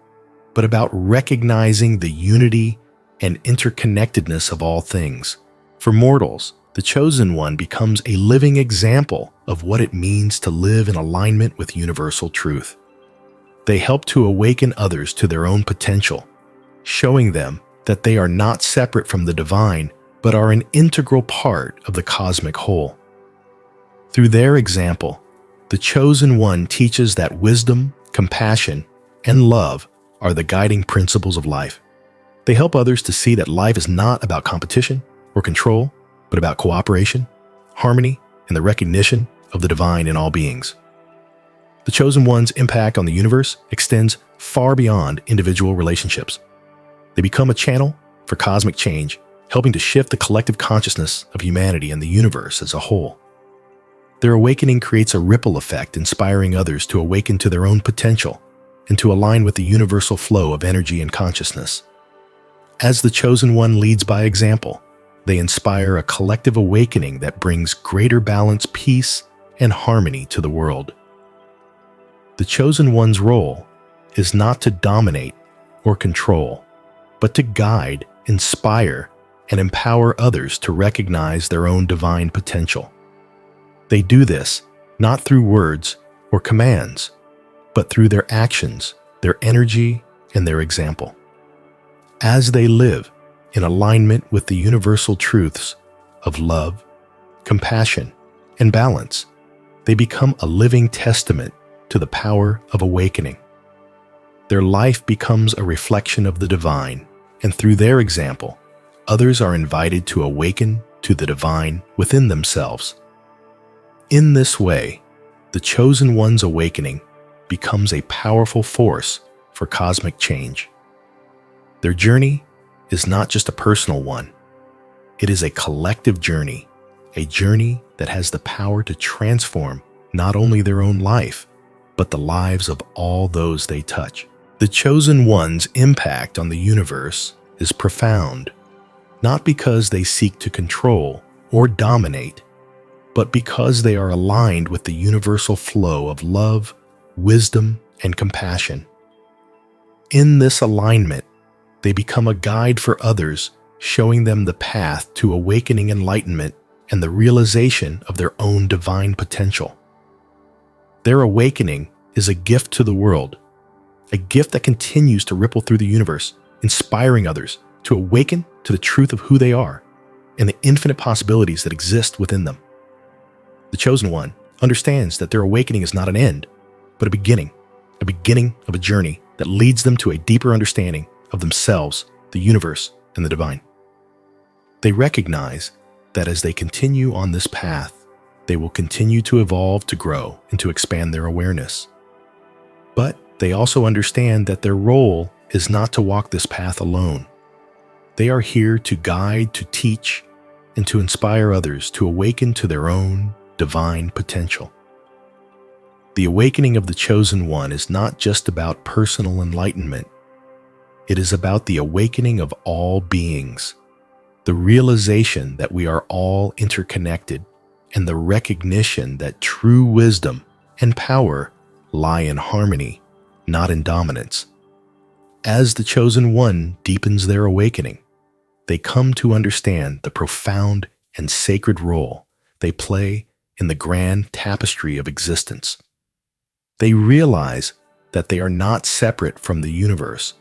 but about recognizing the unity and interconnectedness of all things. For mortals, the Chosen One becomes a living example of what it means to live in alignment with universal truth. They help to awaken others to their own potential, showing them that they are not separate from the divine, but are an integral part of the cosmic whole. Through their example, the Chosen One teaches that wisdom, compassion, and love are the guiding principles of life. They help others to see that life is not about competition or control, but about cooperation, harmony, and the recognition of the divine in all beings. The Chosen One's impact on the universe extends far beyond individual relationships. They become a channel for cosmic change, helping to shift the collective consciousness of humanity and the universe as a whole. Their awakening creates a ripple effect, inspiring others to awaken to their own potential and to align with the universal flow of energy and consciousness. As the Chosen One leads by example, they inspire a collective awakening that brings greater balance, peace, and harmony to the world. The Chosen One's role is not to dominate or control, but to guide, inspire, and empower others to recognize their own divine potential. They do this not through words or commands, but through their actions, their energy, and their example. As they live in alignment with the universal truths of love, compassion, and balance, they become a living testament to the power of awakening. Their life becomes a reflection of the divine, and through their example, others are invited to awaken to the divine within themselves. In this way, the Chosen One's awakening becomes a powerful force for cosmic change. Their journey is not just a personal one. It is a collective journey, a journey that has the power to transform not only their own life, but the lives of all those they touch. The Chosen One's impact on the universe is profound, not because they seek to control or dominate, but because they are aligned with the universal flow of love, wisdom, and compassion. In this alignment, they become a guide for others, showing them the path to awakening enlightenment and the realization of their own divine potential. Their awakening is a gift to the world, a gift that continues to ripple through the universe, inspiring others to awaken to the truth of who they are and the infinite possibilities that exist within them. The Chosen One understands that their awakening is not an end, but a beginning of a journey that leads them to a deeper understanding of themselves, the universe, and the divine. They recognize that as they continue on this path, they will continue to evolve, to grow, and to expand their awareness. But they also understand that their role is not to walk this path alone. They are here to guide, to teach, and to inspire others to awaken to their own divine potential. The awakening of the Chosen One is not just about personal enlightenment. It is about the awakening of all beings, the realization that we are all interconnected, and the recognition that true wisdom and power lie in harmony, not in dominance. As the Chosen One deepens their awakening, they come to understand the profound and sacred role they play in the grand tapestry of existence. They realize that they are not separate from the universe,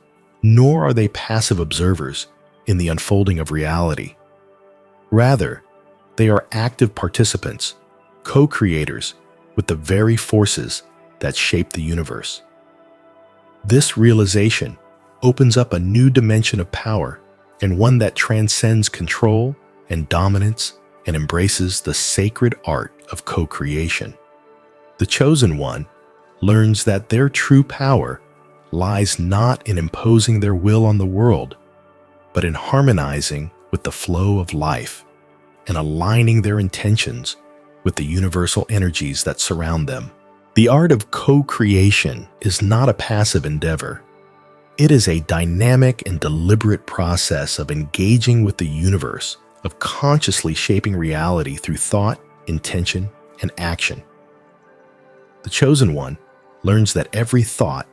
nor are they passive observers in the unfolding of reality. Rather, they are active participants, co-creators with the very forces that shape the universe. This realization opens up a new dimension of power, and one that transcends control and dominance and embraces the sacred art of co-creation. The Chosen One learns that their true power lies not in imposing their will on the world, but in harmonizing with the flow of life and aligning their intentions with the universal energies that surround them. The art of co-creation is not a passive endeavor. It is a dynamic and deliberate process of engaging with the universe, of consciously shaping reality through thought, intention, and action. The Chosen One learns that every thought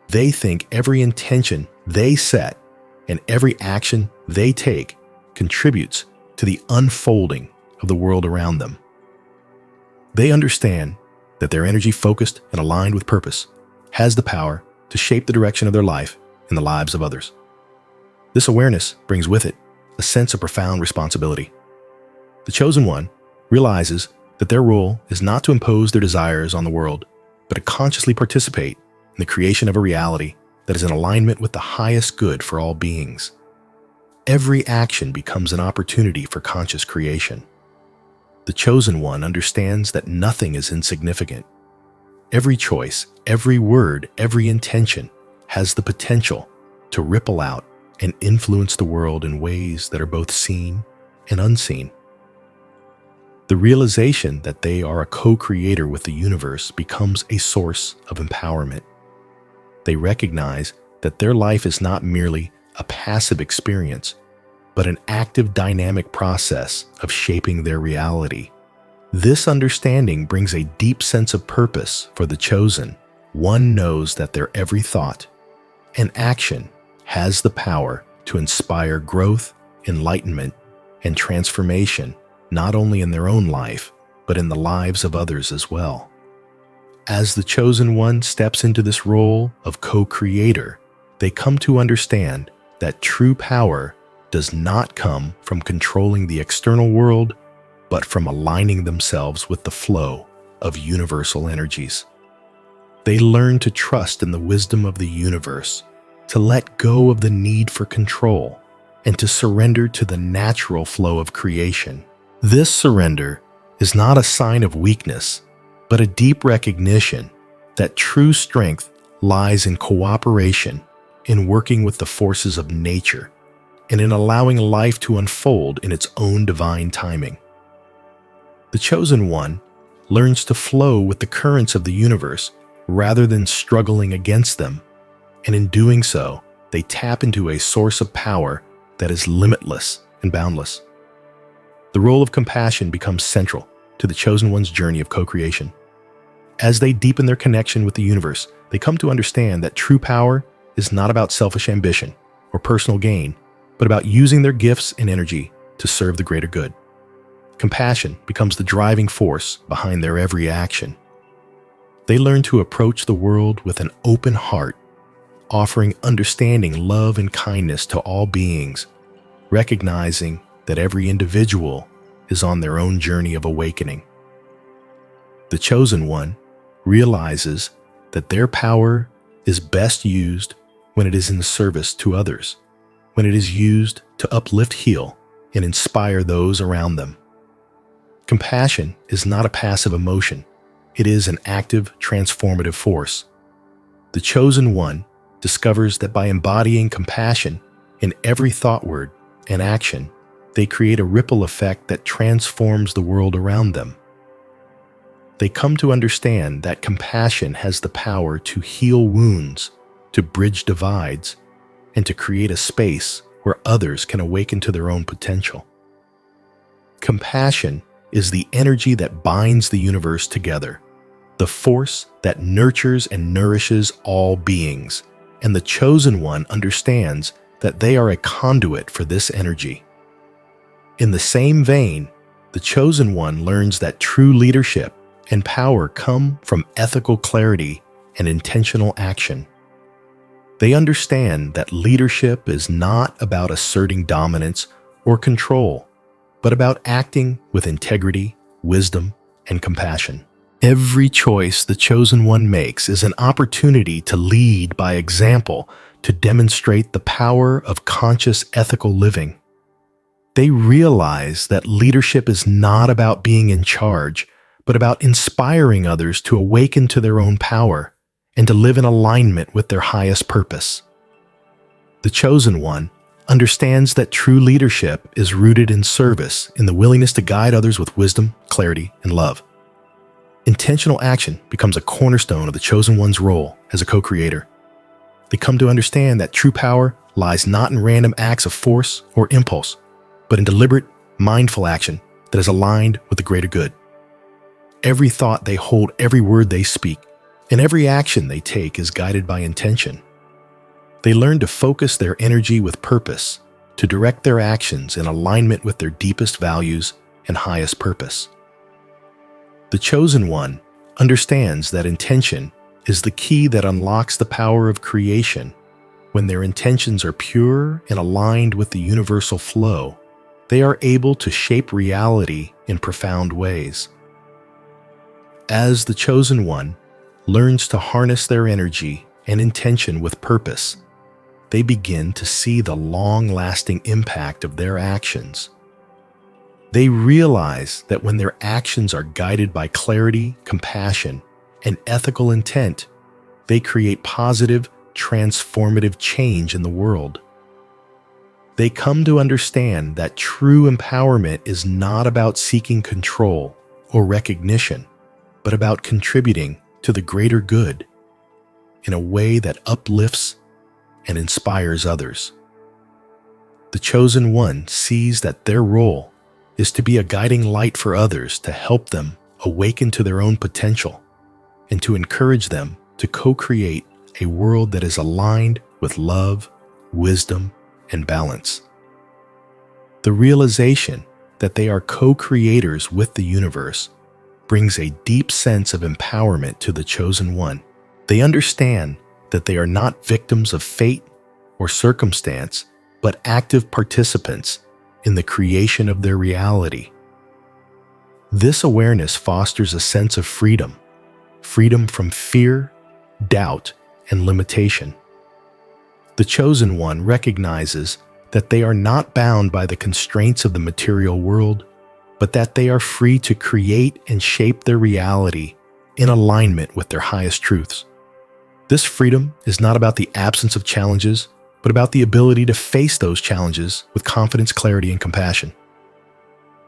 they think, every intention they set, and every action they take contributes to the unfolding of the world around them. They understand that their energy focused and aligned with purpose has the power to shape the direction of their life and the lives of others. This awareness brings with it a sense of profound responsibility. The Chosen One realizes that their role is not to impose their desires on the world, but to consciously participate in the creation of a reality that is in alignment with the highest good for all beings. Every action becomes an opportunity for conscious creation. The Chosen One understands that nothing is insignificant. Every choice, every word, every intention has the potential to ripple out and influence the world in ways that are both seen and unseen. The realization that they are a co-creator with the universe becomes a source of empowerment. They recognize that their life is not merely a passive experience, but an active, dynamic process of shaping their reality. This understanding brings a deep sense of purpose for the Chosen. One knows that their every thought and action has the power to inspire growth, enlightenment, and transformation, not only in their own life, but in the lives of others as well. As the Chosen One steps into this role of co-creator, they come to understand that true power does not come from controlling the external world, but from aligning themselves with the flow of universal energies. They learn to trust in the wisdom of the universe, to let go of the need for control, and to surrender to the natural flow of creation. This surrender is not a sign of weakness, but a deep recognition that true strength lies in cooperation, in working with the forces of nature, and in allowing life to unfold in its own divine timing. The Chosen One learns to flow with the currents of the universe rather than struggling against them, and in doing so, they tap into a source of power that is limitless and boundless. The role of compassion becomes central to the Chosen One's journey of co-creation. As they deepen their connection with the universe, they come to understand that true power is not about selfish ambition or personal gain, but about using their gifts and energy to serve the greater good. Compassion becomes the driving force behind their every action. They learn to approach the world with an open heart, offering understanding, love, and kindness to all beings, recognizing that every individual is on their own journey of awakening. The Chosen One realizes that their power is best used when it is in service to others, when it is used to uplift, heal, and inspire those around them. Compassion is not a passive emotion. It is an active, transformative force. The Chosen One discovers that by embodying compassion in every thought, word, and action, they create a ripple effect that transforms the world around them. They come to understand that compassion has the power to heal wounds, to bridge divides, and to create a space where others can awaken to their own potential. Compassion is the energy that binds the universe together, the force that nurtures and nourishes all beings, and the Chosen One understands that they are a conduit for this energy. In the same vein, the Chosen One learns that true leadership and power come from ethical clarity and intentional action. They understand that leadership is not about asserting dominance or control, but about acting with integrity, wisdom, and compassion. Every choice the Chosen One makes is an opportunity to lead by example, to demonstrate the power of conscious ethical living. They realize that leadership is not about being in charge, but about inspiring others to awaken to their own power and to live in alignment with their highest purpose. The Chosen One understands that true leadership is rooted in service, in the willingness to guide others with wisdom, clarity, and love. Intentional action becomes a cornerstone of the Chosen One's role as a co-creator. They come to understand that true power lies not in random acts of force or impulse, but in deliberate, mindful action that is aligned with the greater good. Every thought they hold, every word they speak, and every action they take is guided by intention. They learn to focus their energy with purpose, to direct their actions in alignment with their deepest values and highest purpose. The Chosen One understands that intention is the key that unlocks the power of creation. When their intentions are pure and aligned with the universal flow, they are able to shape reality in profound ways. As the Chosen One learns to harness their energy and intention with purpose, they begin to see the long-lasting impact of their actions. They realize that when their actions are guided by clarity, compassion, and ethical intent, they create positive, transformative change in the world. They come to understand that true empowerment is not about seeking control or recognition, but about contributing to the greater good in a way that uplifts and inspires others. The Chosen One sees that their role is to be a guiding light for others, to help them awaken to their own potential and to encourage them to co-create a world that is aligned with love, wisdom, and balance. The realization that they are co-creators with the universe brings a deep sense of empowerment to the Chosen One. They understand that they are not victims of fate or circumstance, but active participants in the creation of their reality. This awareness fosters a sense of freedom from fear, doubt, and limitation. The Chosen One recognizes that they are not bound by the constraints of the material world, but that they are free to create and shape their reality in alignment with their highest truths. This freedom is not about the absence of challenges, but about the ability to face those challenges with confidence, clarity, and compassion.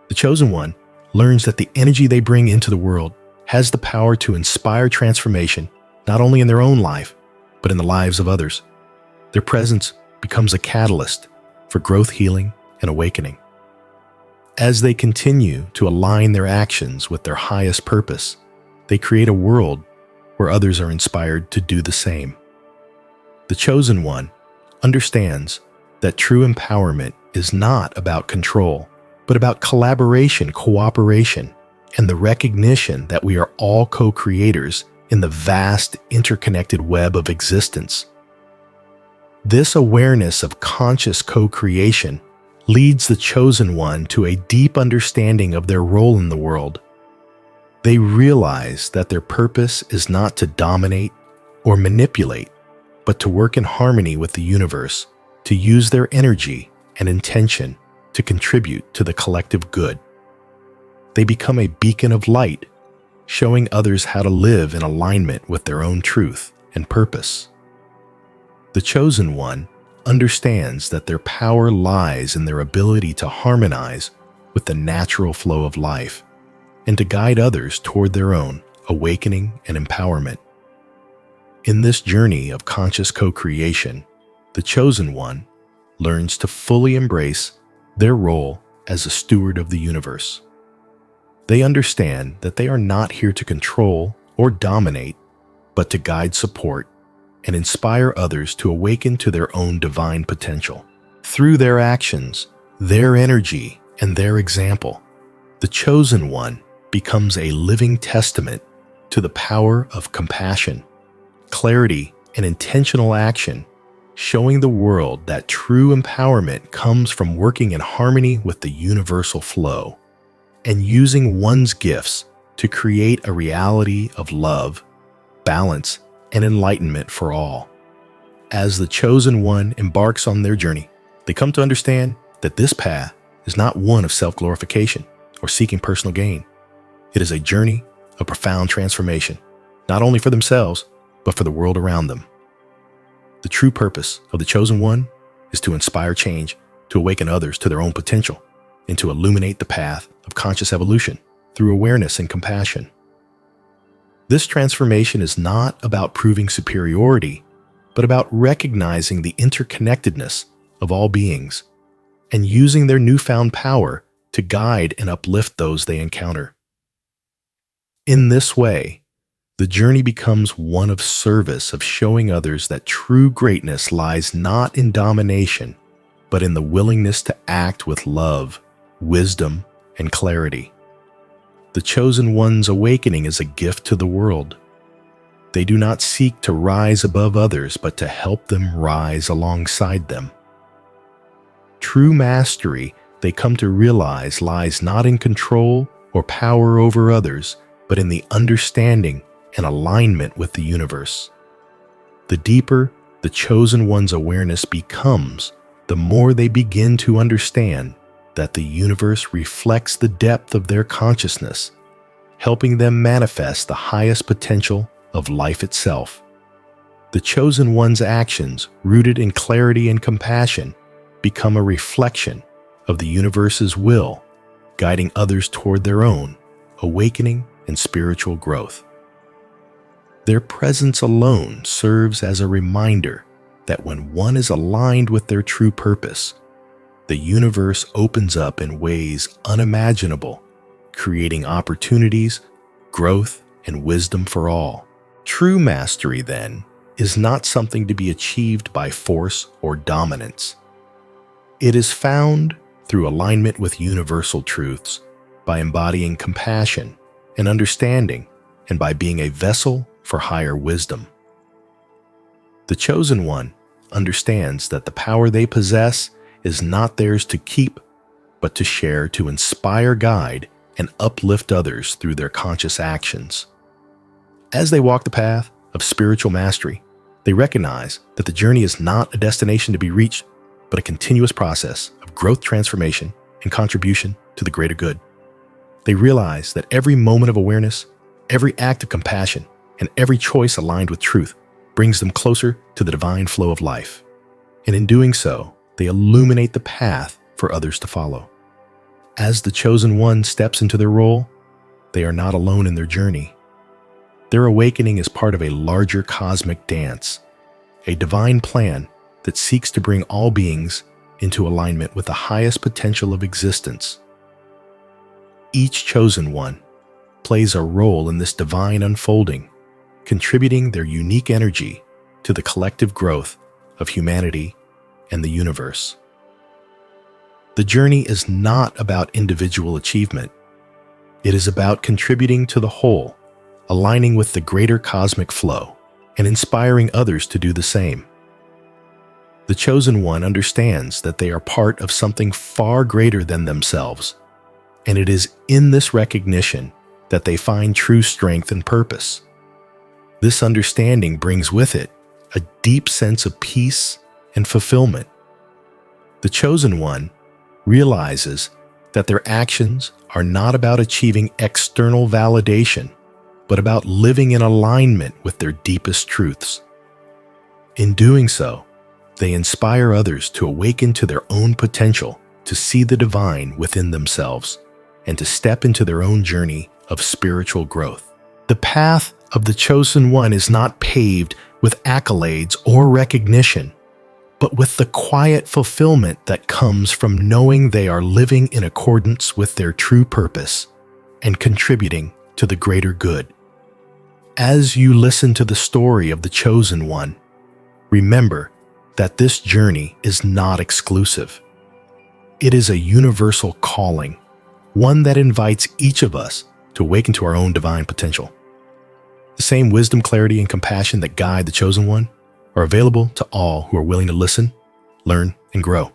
The Chosen One learns that the energy they bring into the world has the power to inspire transformation, not only in their own life, but in the lives of others. Their presence becomes a catalyst for growth, healing, and awakening. As they continue to align their actions with their highest purpose, they create a world where others are inspired to do the same. The Chosen One understands that true empowerment is not about control, but about collaboration, cooperation, and the recognition that we are all co-creators in the vast, interconnected web of existence. This awareness of conscious co-creation leads the Chosen One to a deep understanding of their role in the world. They realize that their purpose is not to dominate or manipulate, but to work in harmony with the universe, to use their energy and intention to contribute to the collective good. They become a beacon of light, showing others how to live in alignment with their own truth and purpose. The Chosen One understands that their power lies in their ability to harmonize with the natural flow of life and to guide others toward their own awakening and empowerment. In this journey of conscious co-creation, the Chosen One learns to fully embrace their role as a steward of the universe. They understand that they are not here to control or dominate, but to guide, support, and inspire others to awaken to their own divine potential. Through their actions, their energy, and their example, the Chosen One becomes a living testament to the power of compassion, clarity, and intentional action, showing the world that true empowerment comes from working in harmony with the universal flow and using one's gifts to create a reality of love, balance, and enlightenment for all. As the Chosen One embarks on their journey, they come to understand that this path is not one of self-glorification or seeking personal gain. It is a journey of profound transformation, not only for themselves, but for the world around them. The true purpose of the Chosen One is to inspire change, to awaken others to their own potential, and to illuminate the path of conscious evolution through awareness and compassion. This transformation is not about proving superiority, but about recognizing the interconnectedness of all beings and using their newfound power to guide and uplift those they encounter. In this way, the journey becomes one of service, of showing others that true greatness lies not in domination, but in the willingness to act with love, wisdom, and clarity. The Chosen One's awakening is a gift to the world. They do not seek to rise above others, but to help them rise alongside them. True mastery, they come to realize, lies not in control or power over others, but in the understanding and alignment with the universe. The deeper the Chosen One's awareness becomes, the more they begin to understand that the universe reflects the depth of their consciousness, helping them manifest the highest potential of life itself. The Chosen One's actions, rooted in clarity and compassion, become a reflection of the universe's will, guiding others toward their own awakening and spiritual growth. Their presence alone serves as a reminder that when one is aligned with their true purpose, the universe opens up in ways unimaginable, creating opportunities, growth, and wisdom for all. True mastery, then, is not something to be achieved by force or dominance. It is found through alignment with universal truths, by embodying compassion and understanding, and by being a vessel for higher wisdom. The Chosen One understands that the power they possess is not theirs to keep, but to share, to inspire, guide, and uplift others through their conscious actions. As they walk the path of spiritual mastery, they recognize that the journey is not a destination to be reached, but a continuous process of growth, transformation, and contribution to the greater good. They realize that every moment of awareness, every act of compassion, and every choice aligned with truth brings them closer to the divine flow of life. And in doing so, they illuminate the path for others to follow. As the Chosen One steps into their role, they are not alone in their journey. Their awakening is part of a larger cosmic dance, a divine plan that seeks to bring all beings into alignment with the highest potential of existence. Each Chosen One plays a role in this divine unfolding, contributing their unique energy to the collective growth of humanity and the universe. The journey is not about individual achievement. It is about contributing to the whole, aligning with the greater cosmic flow, and inspiring others to do the same. The Chosen One understands that they are part of something far greater than themselves, and it is in this recognition that they find true strength and purpose. This understanding brings with it a deep sense of peace and fulfillment. The Chosen One realizes that their actions are not about achieving external validation, but about living in alignment with their deepest truths. In doing so, They inspire others to awaken to their own potential, to see the divine within themselves, and to step into their own journey of spiritual growth. The path of the chosen one is not paved with accolades or recognition, but with the quiet fulfillment that comes from knowing they are living in accordance with their true purpose and contributing to the greater good. As you listen to the story of the chosen one, remember that this journey is not exclusive. It is a universal calling, one that invites each of us to awaken to our own divine potential. The same wisdom, clarity, and compassion that guide the chosen one are available to all who are willing to listen, learn, and grow.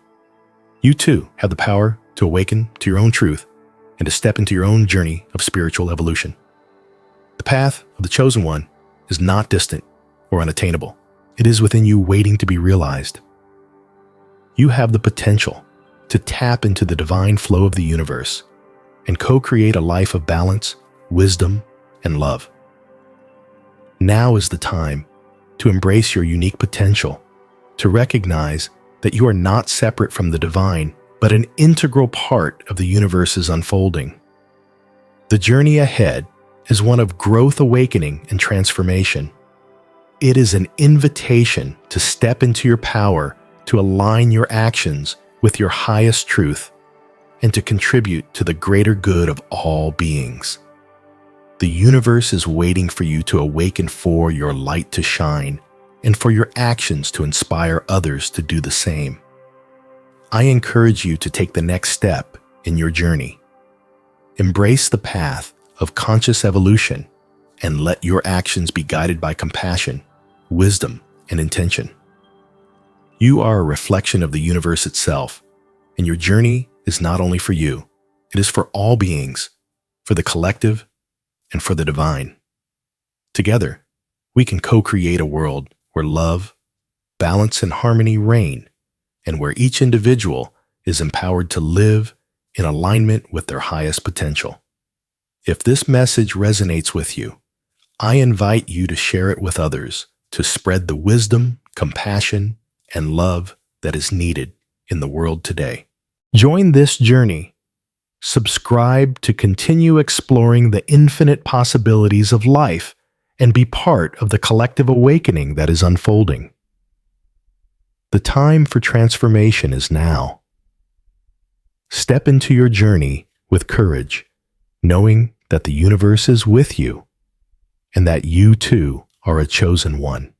You too have the power to awaken to your own truth and to step into your own journey of spiritual evolution. The path of the chosen one is not distant or unattainable. It is within you, waiting to be realized. You have the potential to tap into the divine flow of the universe and co-create a life of balance, wisdom, and love. Now is the time to embrace your unique potential, to recognize that you are not separate from the divine, but an integral part of the universe's unfolding. The journey ahead is one of growth, awakening, and transformation. It is an invitation to step into your power, to align your actions with your highest truth, and to contribute to the greater good of all beings. The universe is waiting for you to awaken, for your light to shine, and for your actions to inspire others to do the same. I encourage you to take the next step in your journey. Embrace the path of conscious evolution and let your actions be guided by compassion, wisdom, and intention. You are a reflection of the universe itself, and your journey is not only for you, it is for all beings, for the collective, and for the divine. Together, we can co-create a world where love, balance, and harmony reign, and where each individual is empowered to live in alignment with their highest potential. If this message resonates with you, I invite you to share it with others, to spread the wisdom, compassion, and love that is needed in the world today. Join this journey. Subscribe to continue exploring the infinite possibilities of life and be part of the collective awakening that is unfolding. The time for transformation is now. Step into your journey with courage, knowing that the universe is with you and that you too are a chosen one.